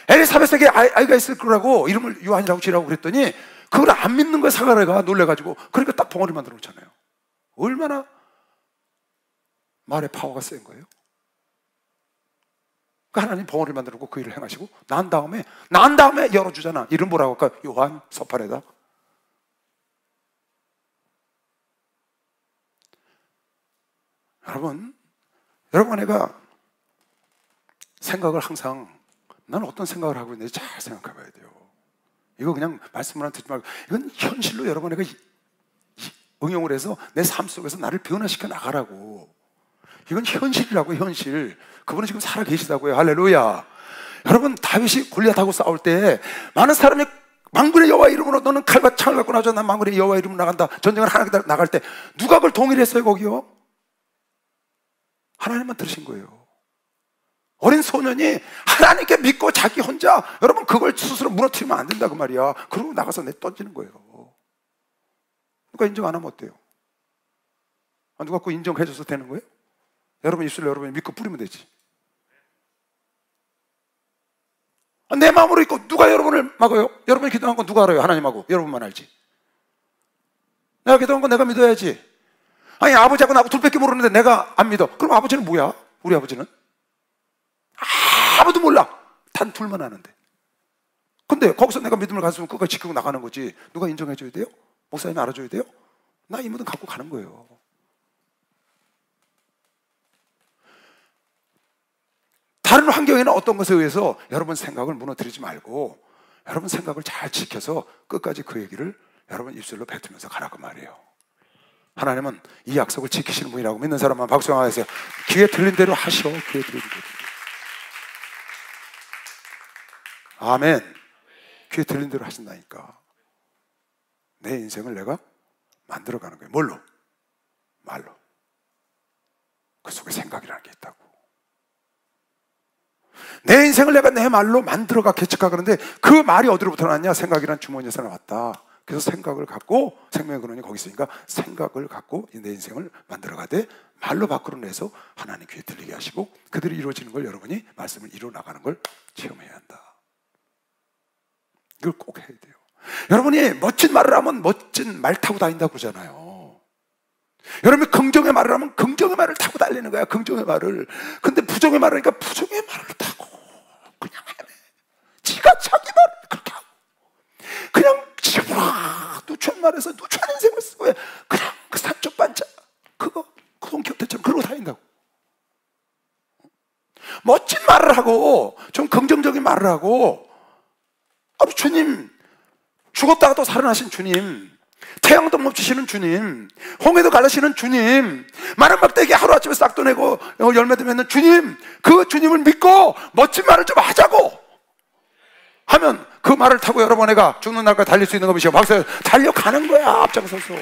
A: 엘리사벳에게 아이가 있을 거라고 이름을 요한이라고 지라고 그랬더니 그걸 안 믿는 거야. 사가랴가 놀래가지고. 그러니까 딱 벙어리 만들어 놓잖아요. 얼마나 말의 파워가 센 거예요. 그러니까 하나님 벙어리를 만들어 놓고 그 일을 행하시고 난 다음에 열어주잖아. 이름 뭐라고 할까? 요한 서파레다. 여러분 내가 생각을 항상 나는 어떤 생각을 하고 있는지 잘 생각해 봐야 돼요. 이거 그냥 말씀만 듣지 말고 이건 현실로 여러분 내가 응용을 해서 내 삶 속에서 나를 변화시켜 나가라고. 이건 현실이라고. 현실. 그분은 지금 살아 계시다고요. 할렐루야. 여러분 다윗이 골리앗하고 싸울 때 많은 사람이 만군의 여호와 이름으로 너는 칼과 창을 갖고 나가자. 난 만군의 여호와 이름으로 나간다. 전쟁을 하나 나갈 때 누가 그걸 동일했어요 거기요? 하나님만 들으신 거예요. 어린 소년이 하나님께 믿고 자기 혼자 여러분 그걸 스스로 무너뜨리면 안 된다 그 말이야. 그러고 나가서 내 던지는 거예요. 누가 인정 안 하면 어때요? 누가 꼭 인정해줘서 되는 거예요? 여러분 입술로 여러분이 믿고 뿌리면 되지. 내 마음으로 있고 누가 여러분을 막아요? 여러분이 기도한 건 누가 알아요? 하나님하고 여러분만 알지. 내가 기도한 건 내가 믿어야지. 아니 아버지하고 나하고 둘밖에 모르는데 내가 안 믿어. 그럼 아버지는 뭐야? 우리 아버지는? 아무도 몰라. 단 둘만 아는데. 근데 거기서 내가 믿음을 가졌으면 끝까지 지키고 나가는 거지. 누가 인정해줘야 돼요? 목사님이 알아줘야 돼요? 나 이 모든 갖고 가는 거예요. 다른 환경에는 어떤 것에 의해서 여러분 생각을 무너뜨리지 말고 여러분 생각을 잘 지켜서 끝까지 그 얘기를 여러분 입술로 뱉으면서 가라고 말이에요. 하나님은 이 약속을 지키시는 분이라고 믿는 사람만 박수 한번 하세요. 귀에 들린 대로 하셔. 귀에 들린 대로. 아멘. 귀에 들린 대로 하신다니까. 내 인생을 내가 만들어가는 거예요. 뭘로? 말로. 그 속에 생각이라는 게 있다고. 내 인생을 내가 내 말로 만들어가 개척하 그러는데 그 말이 어디로부터 나왔냐? 생각이란 주머니에서 나왔다. 그래서 생각을 갖고 생명의 근원이 거기 있으니까 생각을 갖고 내 인생을 만들어가되 말로 밖으로 내서 하나님 귀에 들리게 하시고 그들이 이루어지는 걸 여러분이 말씀을 이루어 나가는 걸 체험해야 한다. 이걸 꼭 해야 돼요. 여러분이 멋진 말을 하면 멋진 말 타고 다닌다고 그러잖아요. 여러분이 긍정의 말을 하면 긍정의 말을 타고 달리는 거야. 긍정의 말을. 근데 부정의 말을 하니까 부정의 말을 타고 그냥 해. 지가 자기 말을 그렇게 하고 그냥 누추한 말에서 누추한 인생을 쓰고 그냥 그 산쪽 반짝 그거 그 동키호테처럼 그러고 다닌다고. 멋진 말을 하고 좀 긍정적인 말을 하고 주님 죽었다가도 살아나신 주님, 태양도 멈추시는 주님, 홍해도 가르시는 주님, 마른 막대기 하루아침에 싹 떠내고 열매도 맺는 주님, 그 주님을 믿고 멋진 말을 좀 하자고 하면 그 말을 타고 여러 번 내가 죽는 날까지 달릴 수 있는 것이요. 박수 달려가는 거야. 앞장서서.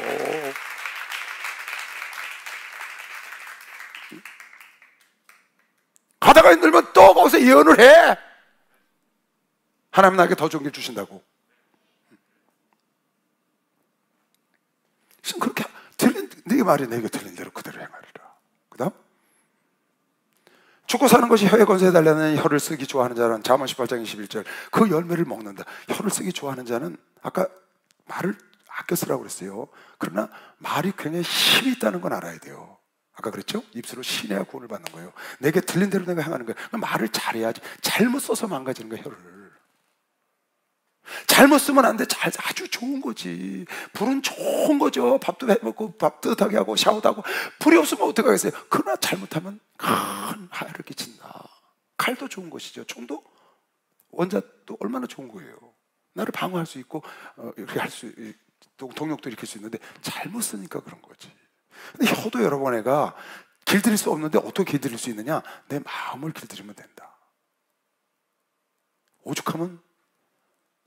A: 가다가 힘들면 또 거기서 예언을 해. 하나님 나에게 더 좋은 길 주신다고. 지금 그렇게 네 말이 내게 들린 대로 그대로 행하리라. 그 다음 죽고 사는 것이 혀에 건세해달라는 혀를 쓰기 좋아하는 자는 잠언 18장 21절 그 열매를 먹는다. 혀를 쓰기 좋아하는 자는 아까 말을 아껴 쓰라고 그랬어요. 그러나 말이 굉장히 힘이 있다는 건 알아야 돼요. 아까 그랬죠? 입술로 신해야 구원을 받는 거예요. 내게 들린 대로 내가 행하는 거예요. 말을 잘해야지. 잘못 써서 망가지는 거예요. 혀를 잘못 쓰면 안 돼. 아주 좋은 거지. 불은 좋은 거죠. 밥도 해먹고 밥 뜨뜻하게 하고 샤워도 하고. 불이 없으면 어떻게 하겠어요? 그러나 잘못하면 큰 하야를 끼친다. 칼도 좋은 것이죠. 총도 원자도 얼마나 좋은 거예요. 나를 방어할 수 있고 이렇게 할 수 동력도 일으킬 수 있는데 잘못 쓰니까 그런 거지. 근데 혀도 여러 번 애가 길들일 수 없는데 어떻게 길들일 수 있느냐? 내 마음을 길들이면 된다. 오죽하면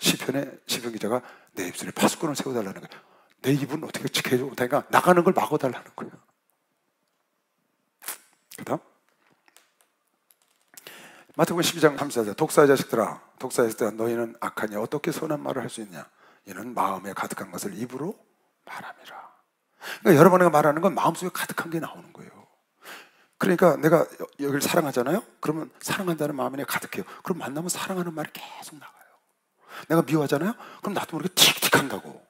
A: 시편 기자가 내 입술에 파수꾼을 세워달라는 거야. 내 입은 어떻게 지켜줘 못하니까 나가는 걸 막아달라는 거야. 그 다음 마태복음 12장 34절 독사의 자식들아 너희는 악하니 어떻게 선한 말을 할 수 있냐? 이는 마음에 가득한 것을 입으로 말함이라. 그러니까 여러 번 내가 말하는 건 마음속에 가득한 게 나오는 거예요. 그러니까 내가 여기를 사랑하잖아요? 그러면 사랑한다는 마음이 내가 가득해요. 그럼 만나면 사랑하는 말이 계속 나가요. 내가 미워하잖아요? 그럼 나도 모르게 틱틱한다고.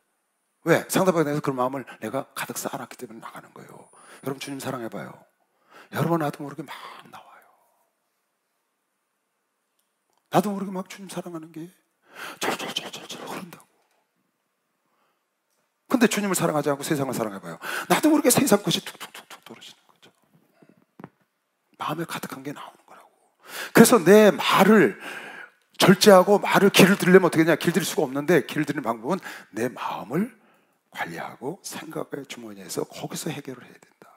A: 왜? 상대방에 대해서 그런 마음을 내가 가득 쌓아놨기 때문에 나가는 거예요. 여러분 주님 사랑해봐요. 여러분 나도 모르게 막 나와요. 나도 모르게 막 주님 사랑하는 게 절절절절절 흐른다고. 근데 주님을 사랑하지 않고 세상을 사랑해봐요. 나도 모르게 세상 것이 툭툭툭툭 떨어지는 거죠. 마음에 가득한 게 나오는 거라고. 그래서 내 말을 절제하고 말을 길을 들이려면 어떻게 되냐? 길 들일 수가 없는데 길을 들이는 방법은 내 마음을 관리하고 생각의 주머니에서 거기서 해결을 해야 된다.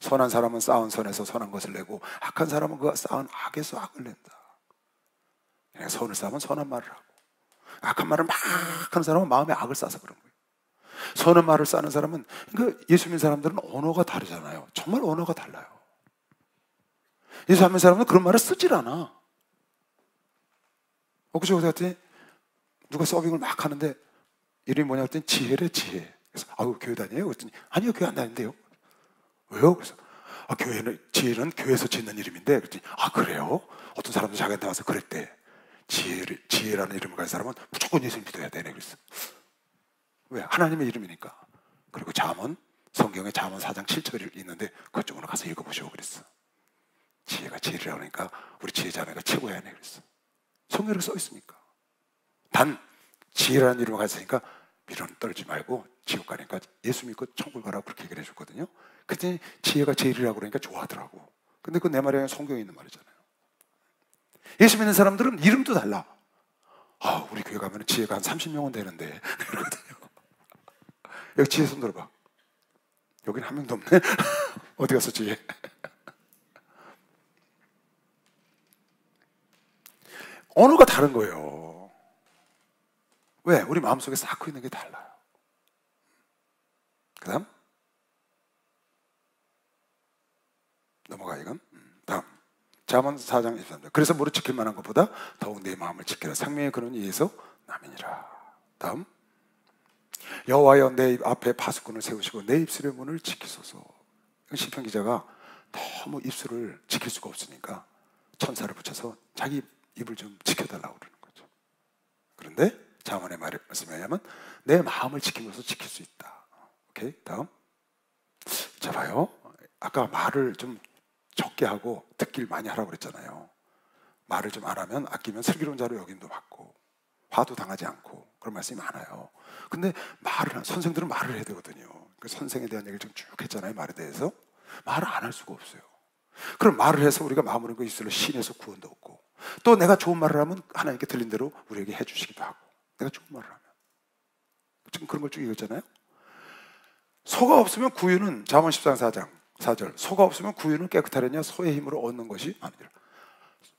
A: 선한 사람은 쌓은 선에서 선한 것을 내고 악한 사람은 그 쌓은 악에서 악을 낸다. 선을 쌓으면 선한 말을 하고 악한 말을 막 하는 사람은 마음에 악을 쌓아서 그런 거예요. 선한 말을 쌓는 사람은 그러니까 예수 믿는 사람들은 언어가 다르잖아요. 정말 언어가 달라요. 예수 믿는 사람은 그런 말을 쓰질 않아. 엊그제 어디 갔더니 누가 서빙을 막 하는데 이름이 뭐냐 했더니 지혜래 지혜. 그래서 아유 교회 다녀요? 그랬더니 아니요 교회 안 다닌대요. 왜요? 그래서 지혜는 교회에서 짓는 이름인데, 그랬더니 그래요? 어떤 사람도 자기한테 와서 그랬대. 지혜라는 이름을 가진 사람은 무조건 예수를 믿어야 되네. 그랬어. 왜? 하나님의 이름이니까. 그리고 성경에 잠언 4장 7절이 있는데 그쪽으로 가서 읽어보시오 그랬어. 지혜가 지혜라고 하니까 우리 지혜자매가 최고야 네 그랬어. 성경에 이렇게 써 있으니까. 단 지혜라는 이름을 가졌으니까 미련 떨지 말고 지옥 가니까 예수 믿고 천국 가라고 그렇게 얘기를 해줬거든요. 그랬더니 지혜가 제일이라고 그러니까 좋아하더라고. 근데 그 내 말이 성경에 있는 말이잖아요. 예수 믿는 사람들은 이름도 달라. 우리 교회 가면 지혜가 한 30명은 되는데 이러거든요. 여기 지혜 손 들어봐. 여긴 한 명도 없네. 어디 갔어 지혜? 언어가 다른 거예요. 왜? 우리 마음속에 쌓고 있는 게 달라요. 그 다음 넘어가 이건. 다음 잠언 4장 23절. 그래서 무릇 지킬 만한 것보다 더욱 내 마음을 지키라. 생명의 근원이 이에서 남이니라. 다음 여호와여 내 입 앞에 파수꾼을 세우시고 내 입술의 문을 지키소서. 시편 기자가 너무 입술을 지킬 수가 없으니까 천사를 붙여서 자기 입을 좀 지켜달라고 그러는 거죠. 그런데 잠언의 말씀이 뭐냐면 내 마음을 지키면서 지킬 수 있다. 오케이? 다음 자 봐요. 아까 말을 좀 적게 하고 듣기를 많이 하라고 그랬잖아요. 말을 좀 안 하면 아끼면 슬기로운 자로 여김도 받고 화도 당하지 않고 그런 말씀이 많아요. 근데 선생들은 말을 해야 되거든요. 그 선생에 대한 얘기를 좀 쭉 했잖아요. 말에 대해서. 말을 안 할 수가 없어요. 그럼 말을 해서 우리가 마무리는 그 입술로 신에서 구원도 얻고 또 내가 좋은 말을 하면 하나님께 들린 대로 우리에게 해주시기도 하고 내가 좋은 말을 하면 지금 그런 걸 쭉 읽었잖아요. 소가 없으면 구유는 잠언 14장 4절 소가 없으면 구유는 깨끗하려냐 소의 힘으로 얻는 것이 아니라.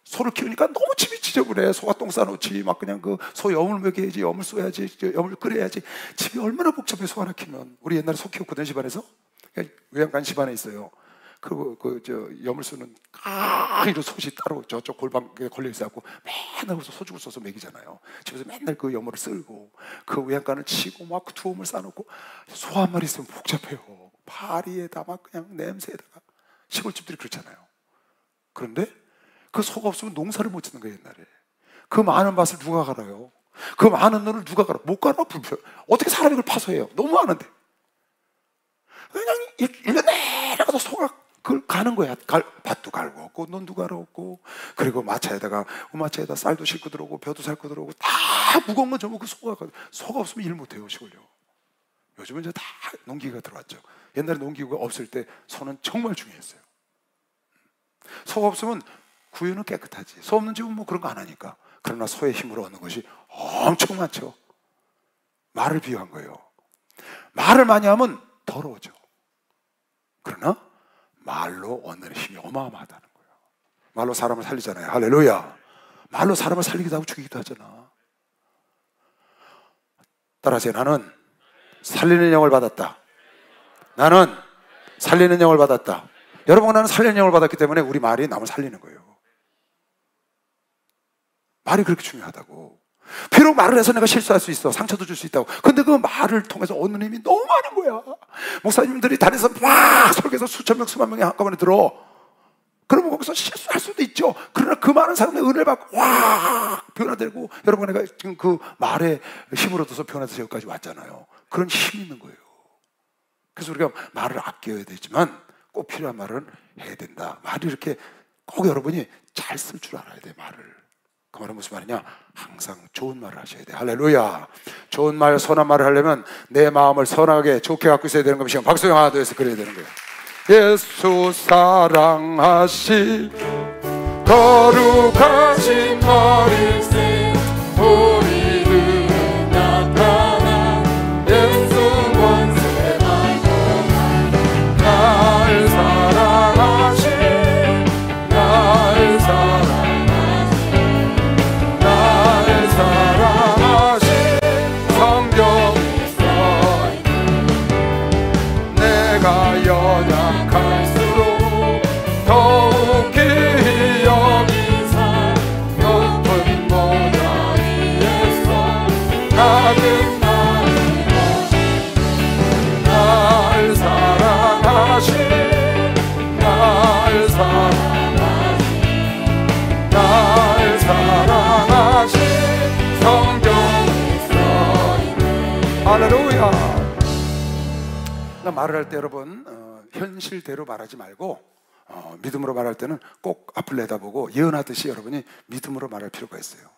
A: 소를 키우니까 너무 집이 지저분해. 소가 똥 싸놓지 막 그냥 그 소 염을 먹여야지 염을 쏘야지 염을 끓여야지 집이 얼마나 복잡해. 소 하나 키우면. 우리 옛날에 소 키웠거든요. 집안에서. 외양간 집안에 있어요. 그리고 염을 쏘는 이런 솥이 따로 저쪽 골방에 걸려 있어갖고 맨날 거기서 소죽을 써서 먹이잖아요. 집에서 맨날 그 염을 쓸고 그 외양간을 치고 막 그 두엄을 싸놓고 소 한 마리 있으면 복잡해요. 파리에다 막 그냥 냄새에다가. 시골집들이 그렇잖아요. 그런데 그 소가 없으면 농사를 못 짓는 거예요. 옛날에. 그 많은 밭을 누가 갈아요? 그 많은 논을 누가 갈아? 못 갈아. 불편. 어떻게 사람이 그걸 파서 해요? 너무 많은데. 그냥 1년 내내가서 소가 그걸 가는 거야. 밭도 갈고 없고 논도 갈고 없고 그리고 마차에다 쌀도 싣고 들어오고 벼도 싣고 들어오고 다 무거운 건 전부 그 소가 없으면 일 못해요. 시골요. 요즘은 이제 다 농기계가 들어왔죠. 옛날에 농기계가 없을 때 소는 정말 중요했어요. 소가 없으면 구유는 깨끗하지. 소 없는 집은 뭐 그런 거 안 하니까. 그러나 소의 힘으로 얻는 것이 엄청 많죠. 말을 비유한 거예요. 말을 많이 하면 더러워져. 그러나 말로 얻는 힘이 어마어마하다는 거예요. 말로 사람을 살리잖아요. 할렐루야. 말로 사람을 살리기도 하고 죽이기도 하잖아. 따라하세요. 나는 살리는 영을 받았다. 나는 살리는 영을 받았다. 여러분, 나는 살리는 영을 받았기 때문에 우리 말이 남을 살리는 거예요. 말이 그렇게 중요하다고. 비록 말을 해서 내가 실수할 수 있어. 상처도 줄 수 있다고. 근데 그 말을 통해서 얻는 힘이 너무 많은 거야. 목사님들이 단에서 막 설교해서 수천 명, 수만 명이 한꺼번에 들어. 그러면 거기서 실수할 수도 있죠. 그러나 그 많은 사람의 은혜를 받고 확 변화되고, 여러분, 내가 지금 그 말의 힘을 얻어서 변화돼서 여기까지 왔잖아요. 그런 힘이 있는 거예요. 그래서 우리가 말을 아껴야 되지만 꼭 필요한 말은 해야 된다. 말이 이렇게 꼭 여러분이 잘 쓸 줄 알아야 돼. 말을. 그 말은 무슨 말이냐? 항상 좋은 말을 하셔야 돼. 할렐루야. 좋은 말, 선한 말을 하려면 내 마음을 선하게 좋게 갖고 있어야 되는 것이 박수 하나 더 해서 그래야 되는 거예요. 예수 사랑하시 거룩하신 머리새 우리를 나타나 예수 원수의 말고 날 사랑하시 날 사랑하시 성경이 써있는 내가 연약할수록 더욱 기히 여기사 높은 할렐루야. 나 말을 할 때 여러분 현실대로 말하지 말고 믿음으로 말할 때는 꼭 앞을 내다보고 예언하듯이 여러분이 믿음으로 말할 필요가 있어요.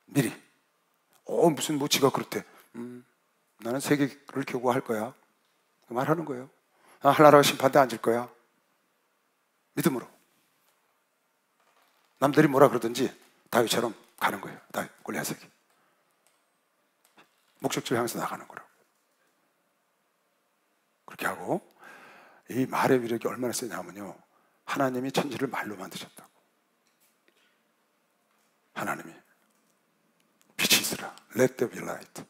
A: 미리 무슨 지가 그렇대. 나는 세계를 교구할 거야. 말하는 거예요. 하나님의 심판대 앉을 거야. 믿음으로. 남들이 뭐라 그러든지 다윗처럼 가는 거예요. 다윗, 골리앗에게. 목적지를 향해서 나가는 거라고. 그렇게 하고 이 말의 위력이 얼마나 세냐면요, 하나님이 천지를 말로 만드셨다고. 하나님이 빛이 있으라. Let there be light.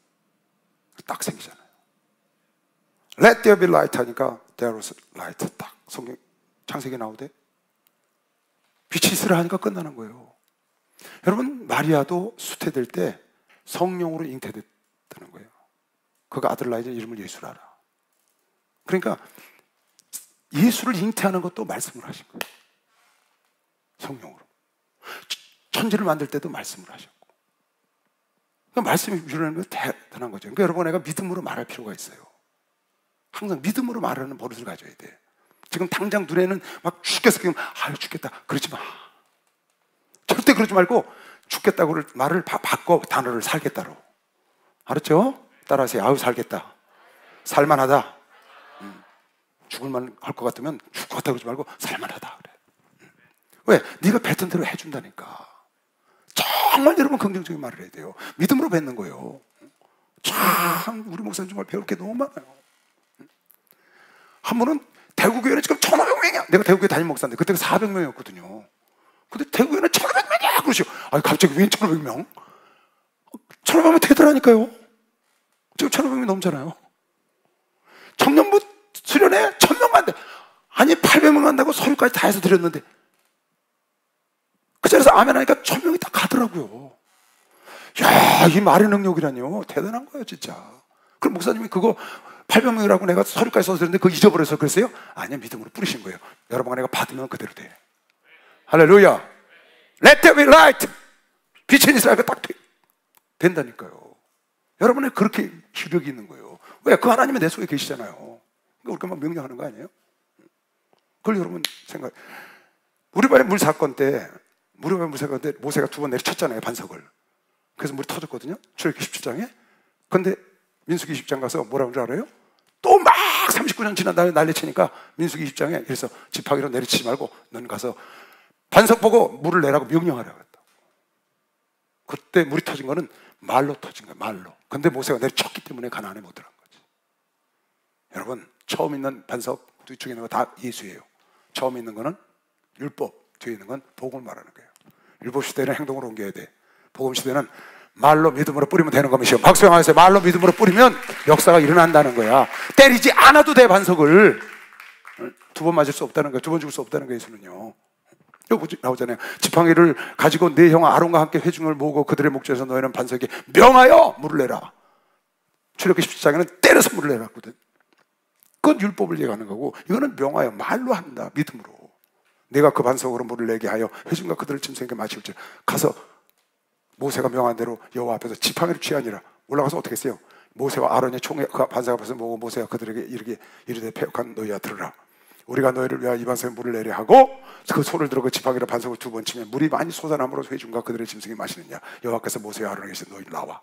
A: 딱 생기잖아요. Let there be light 하니까 there was light. 딱 성경 창세기 나오대. 빛이 있으라 하니까 끝나는 거예요. 여러분, 마리아도 수태될 때 성령으로 잉태됐다는 거예요. 그가 아들 낳은 이름을 예수라 하라. 그러니까 예수를 잉태하는 것도 말씀을 하신 거예요. 성령으로. 천지를 만들 때도 말씀을 하셨고. 그러니까 말씀이 이루어지는 건 대단한 거죠. 그러니까 여러분, 내가 믿음으로 말할 필요가 있어요. 항상 믿음으로 말하는 버릇을 가져야 돼. 지금 당장 눈에는 막 죽겠어. 아유 죽겠다. 그러지 마. 절대 그러지 말고 죽겠다고 말을 바꿔. 단어를 살겠다로. 알았죠? 따라하세요. 아유 살겠다. 살만하다. 죽을만 할 것 같으면 죽을 것 같다 그러지 말고 살만하다 그래. 왜? 네가 뱉은 대로 해준다니까. 정말 여러분 긍정적인 말을 해야 돼요. 믿음으로 뱉는 거예요. 참 우리 목사님 정말 배울 게 너무 많아요. 한 번은 대구교회는 지금 1,500명이야. 내가 대구교회 담임 목사인데 그때가 400명이었거든요. 근데 대구교회는 1,500명이야 그러시오. 아니 갑자기 왜 1,500명? 1,500명 되더라니까요. 지금 1,500명이 넘잖아요. 청년부 수련회 1,000명 간대. 아니 800명 간다고 서류까지 다 해서 드렸는데 그 자리에서 아멘 하니까 1,000명이 다 가더라고요. 야, 이 말의 능력이라뇨. 대단한 거예요 진짜. 그럼 목사님이 그거 800명이라고 내가 서류까지 써서 드렸는데 그거 잊어버려서 그랬어요? 아니야, 믿음으로 뿌리신 거예요. 여러분가 내가 받으면 그대로 돼. 할렐루야. Let there be light. 빛은 있으라니까 딱 된다니까요. 여러분의 그렇게 기력이 있는 거예요. 왜? 그 하나님이 내 속에 계시잖아요. 그러니까 우리가 막 명령하는 거 아니에요? 그걸 여러분 생각. 우리반의 물 사건 때 모세가 2번 내리쳤잖아요, 반석을. 그래서 물이 터졌거든요, 출애굽기 17장에. 근데 민수기 20장 가서 뭐라고 알아요? 또 막 39년 지난 다음에 난리치니까 민수기 20장에 그래서 지팡이로 내리치지 말고 넌 가서 반석 보고 물을 내라고 명령하라고 했다. 그때 물이 터진 거는 말로 터진 거예요, 말로. 근데 모세가 내리쳤기 때문에 가나안에 못 들어간 거지. 여러분, 처음 있는 반석, 뒤쪽에 있는 거 다 예수예요. 처음 있는 거는 율법, 뒤에 있는 건 복음을 말하는 거예요. 율법 시대는 행동으로 옮겨야 돼. 복음 시대는 말로 믿음으로 뿌리면 되는 것이요. 박수영하세요. 말로 믿음으로 뿌리면 역사가 일어난다는 거야. 때리지 않아도 돼, 반석을. 2번 맞을 수 없다는 거야. 2번 죽을 수 없다는 거야, 예수는요. 여기 나오잖아요. 지팡이를 가지고 네 형 아론과 함께 회중을 모으고 그들의 목전에서 너희는 반석에 명하여 물을 내라. 출애굽기 17장에는 때려서 물을 내라 했거든. 그건 율법을 얘기하는 거고, 이거는 명하여 말로 한다, 믿음으로. 내가 그 반석으로 물을 내게 하여 회중과 그들을 짐승에게 마실지. 가서 모세가 명한 대로 여호와 앞에서 지팡이를 취하니라. 올라가서 어떻게 했어요? 모세와 아론의 총회 그 반석 앞에서 모고 모세가 그들에게 이르되 패역한 너희야 들으라. 우리가 너희를 위하여 이 반석에 물을 내려 하고 그 손을 들어 그 지팡이로 반석을 2번 치면 물이 많이 솟아남으로 회중과 그들의 짐승이 마시느냐. 여호와께서 모세와 아론에게 너희 나와.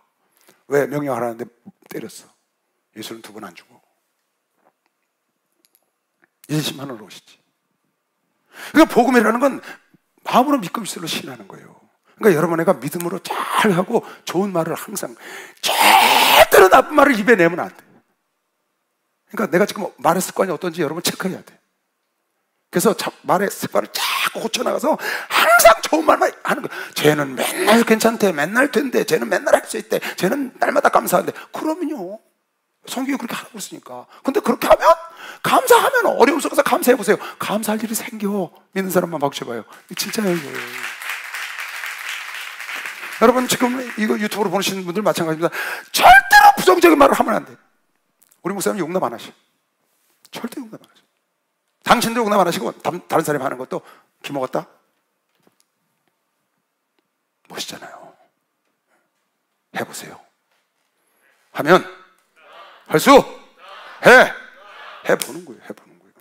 A: 왜? 명령하라는데 때렸어. 예수는 2번 안 주고. 이제 심판으로 오시지. 그러니까 복음이라는 건 마음으로 믿고 있으로 신하는 거예요. 그러니까 여러분, 내가 믿음으로 잘 하고 좋은 말을 항상, 절대로 나쁜 말을 입에 내면 안 돼. 그러니까 내가 지금 말의 습관이 어떤지 여러분 체크해야 돼. 그래서 말의 습관을 자꾸 고쳐나가서 항상 좋은 말만 하는 거예요. 쟤는 맨날 괜찮대, 맨날 된대, 쟤는 맨날 할 수 있대, 쟤는 날마다 감사한대. 그러면요, 성경이 그렇게 하라고 했으니까. 근데 그렇게 하면, 감사하면 어려움 속에서 감사해보세요. 감사할 일이 생겨. 믿는 사람만 박수해봐요. 진짜예요, 이거. 여러분, 지금 이거 유튜브로 보시는 분들 마찬가지입니다. 절대로 부정적인 말을 하면 안 돼. 우리 목사님 용납 안 하셔. 절대 용납 안 하셔. 당신도 용납 안 하시고 다른 사람이 하는 것도 기먹었다? 멋있잖아요. 해보세요. 하면 할 수 해보는 거예요. 해보는 거예요.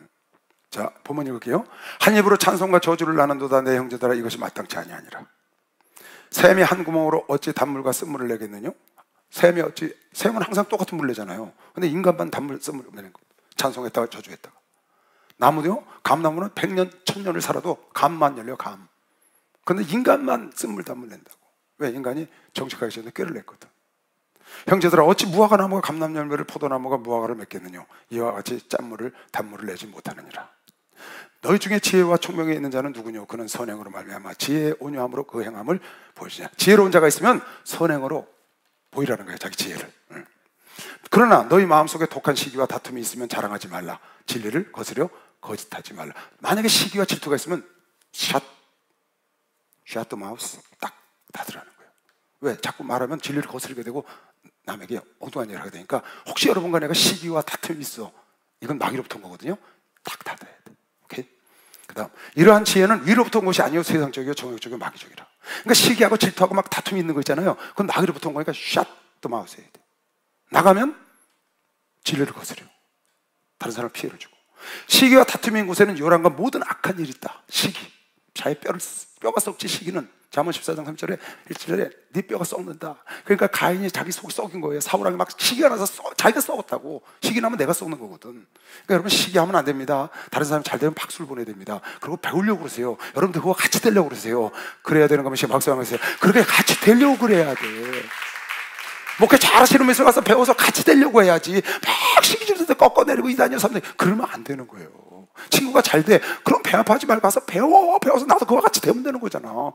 A: 자, 본문 읽을게요. 한 입으로 찬송과 저주를 나눈도다 내 형제들아 이것이 마땅치 아니하니라. 샘이 한 구멍으로 어찌 단물과 쓴물을 내겠느냐? 샘은 항상 똑같은 물 내잖아요. 근데 인간만 단물 쓴물을 내는 거. 찬송했다가 저주했다가. 나무도요, 감나무는 100년 1000년을 살아도 감만 열려. 감. 근데 인간만 쓴물 단물 낸다고. 왜? 인간이 정직하기 전에 꾀를 냈거든. 형제들아 어찌 무화과 나무가 감람 열매를 포도나무가 무화과를 맺겠느냐? 이와 같이 짠물을 단물을 내지 못하느니라. 너희 중에 지혜와 총명이 있는 자는 누구뇨? 그는 선행으로 말미암아 지혜의 온유함으로 그 행함을 보이시냐. 지혜로운 자가 있으면 선행으로 보이라는 거예요. 자기 지혜를. 그러나 너희 마음속에 독한 시기와 다툼이 있으면 자랑하지 말라. 진리를 거스려 거짓하지 말라. 만약에 시기와 질투가 있으면 샷 the mouth, 딱 닫으라는 거예요. 왜? 자꾸 말하면 진리를 거스르게 되고 남에게 엉뚱한 일을 하게 되니까, 혹시 여러분과 내가 시기와 다툼이 있어, 이건 마귀로부터 온 거거든요. 딱 닫아야 돼. 오케이? 그 다음, 이러한 지혜는 위로부터 온 것이 아니요 세상적이요 정욕적이요 마귀적이라. 그러니까 시기하고 질투하고 막 다툼이 있는 거 있잖아요. 그건 마귀로부터 온 거니까 샷 the mouth 해야 돼. 나가면 진리를 거스려 다른 사람 피해를 주고. 시기와 다툼인 곳에는 요란과 모든 악한 일이 있다. 시기, 자의 뼈가 썩지. 시기는 잠언 14장 3절에 1절에 네 뼈가 썩는다. 그러니까 가인이 자기 속이 썩인 거예요. 사울왕이 막 시기가 나서 자기가 썩었다고. 시기 나면 내가 썩는 거거든. 그러니까 여러분 시기하면 안 됩니다. 다른 사람 잘 되면 박수를 보내야 됩니다. 그리고 배우려고 그러세요. 여러분들 그거 같이 되려고 그러세요. 그래야 되는 거면 지금 박수 한번 해주세요. 그렇게 같이 되려고 그래야 돼. 목회 잘하시는 분에서 가서 배워서 같이 되려고 해야지. 막 시기 줄 때 꺾어내리고 이다녀 삼다녀 그러면 안 되는 거예요. 친구가 잘 돼. 그럼 배 아파하지 말고 가서 배워서 나도 그와 같이 되면 되는 거잖아.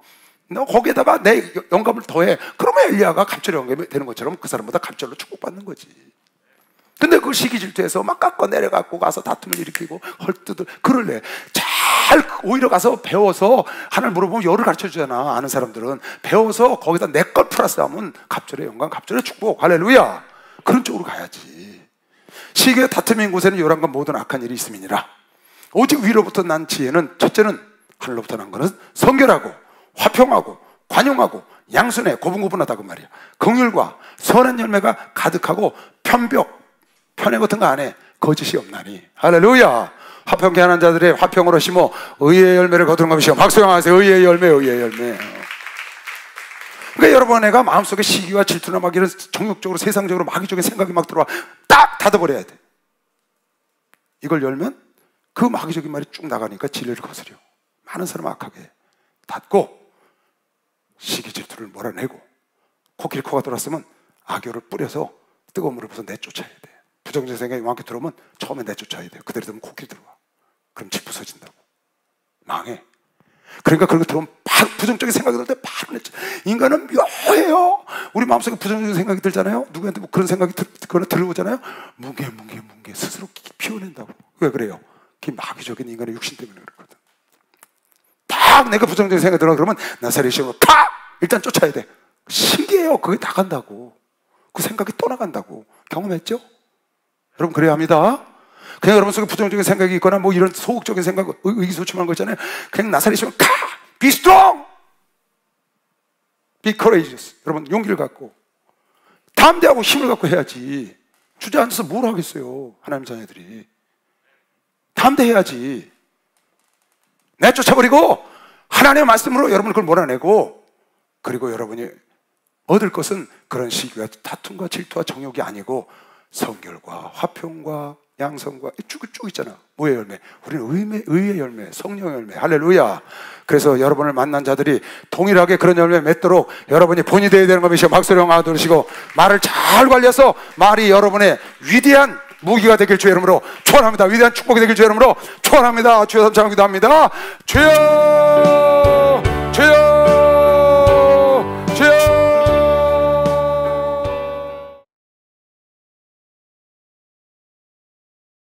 A: 너 거기에다가 내 영감을 더해. 그러면 엘리야가 갑절의 영감이 되는 것처럼 그 사람보다 갑절로 축복받는 거지. 근데 그걸 시기 질투해서 막 깎아 내려갖고 가서 다툼을 일으키고 헐뜯을 그럴래. 잘 오히려 가서 배워서 하나님 물어보면 열을 가르쳐 주잖아. 아는 사람들은 배워서 거기다 내 걸 플러스 하면 갑절의 영광, 갑절의 축복, 할렐루야. 그런 쪽으로 가야지. 시기의 다툼인 곳에는 요란과 모든 악한 일이 있음이니라. 오직 위로부터 난 지혜는, 첫째는 하늘로부터 난 것은 성결하고 화평하고 관용하고 양순해 고분고분하다 그 말이야. 긍휼과 선한 열매가 가득하고 편애 같은 거 안 해. 거짓이 없나니. 할렐루야. 화평케 하는 자들의 화평으로 심어 의의 열매를 거두는 것이요. 박수영하세요. 의의 열매, 의의 열매. 그러니까 여러분, 내가 마음속에 시기와 질투나 막 이런 정욕적으로 세상적으로 마귀적인 생각이 막 들어와. 딱 닫아버려야 돼. 이걸 열면 그 마귀적인 말이 쭉 나가니까 진리를 거스려. 많은 사람 악하게 닫고 시기 질투를 몰아내고 코끼리 코가 돌았으면 악교를 뿌려서 뜨거운 물을 부어서 내쫓아야 돼. 부정적인 생각이 이만큼 들어오면 처음에 내쫓아야 돼요. 그대로 되면 코끼리 들어와. 그럼 집 부서진다고. 망해. 그러니까 그런 거 들어오면 바로 부정적인 생각이 들 때 바로 내쫓아. 인간은 묘해요. 우리 마음속에 부정적인 생각이 들잖아요. 누구한테 뭐 그런 생각이 들어오잖아요. 뭉개 스스로 피워낸다고. 왜 그래요? 그게 마귀적인 인간의 육신 때문에 그렇거든. 딱 내가 부정적인 생각이 들어 그러면 나사렛 시험으로 팍! 일단 쫓아야 돼. 신기해요. 그게 나간다고. 그 생각이 또 나간다고. 경험했죠? 여러분 그래야 합니다. 그냥 여러분 속에 부정적인 생각이 있거나 뭐 이런 소극적인 생각, 의기소침한 거 있잖아요. 그냥 나사렛 시험 카! Be strong! Be courageous. 여러분 용기를 갖고 담대하고 힘을 갖고 해야지. 주저앉아서 뭘 하겠어요. 하나님 자녀들이. 담대해야지. 내쫓아버리고 하나님의 말씀으로 여러분을 그걸 몰아내고, 그리고 여러분이 얻을 것은 그런 시기와 다툼과 질투와 정욕이 아니고 성결과 화평과 양성과 쭉 있잖아. 뭐의 열매? 우리는 의의 열매, 성령의 열매. 할렐루야. 그래서 여러분을 만난 자들이 동일하게 그런 열매 맺도록 여러분이 본이 되어야 되는 것이시고, 박수령 하시고 말을 잘 관리해서 말이 여러분의 위대한 무기가 되길 주의 이름으로 축원합니다. 위대한 축복이 되길 주의 이름으로 축원합니다. 주여 감사합니다. 주여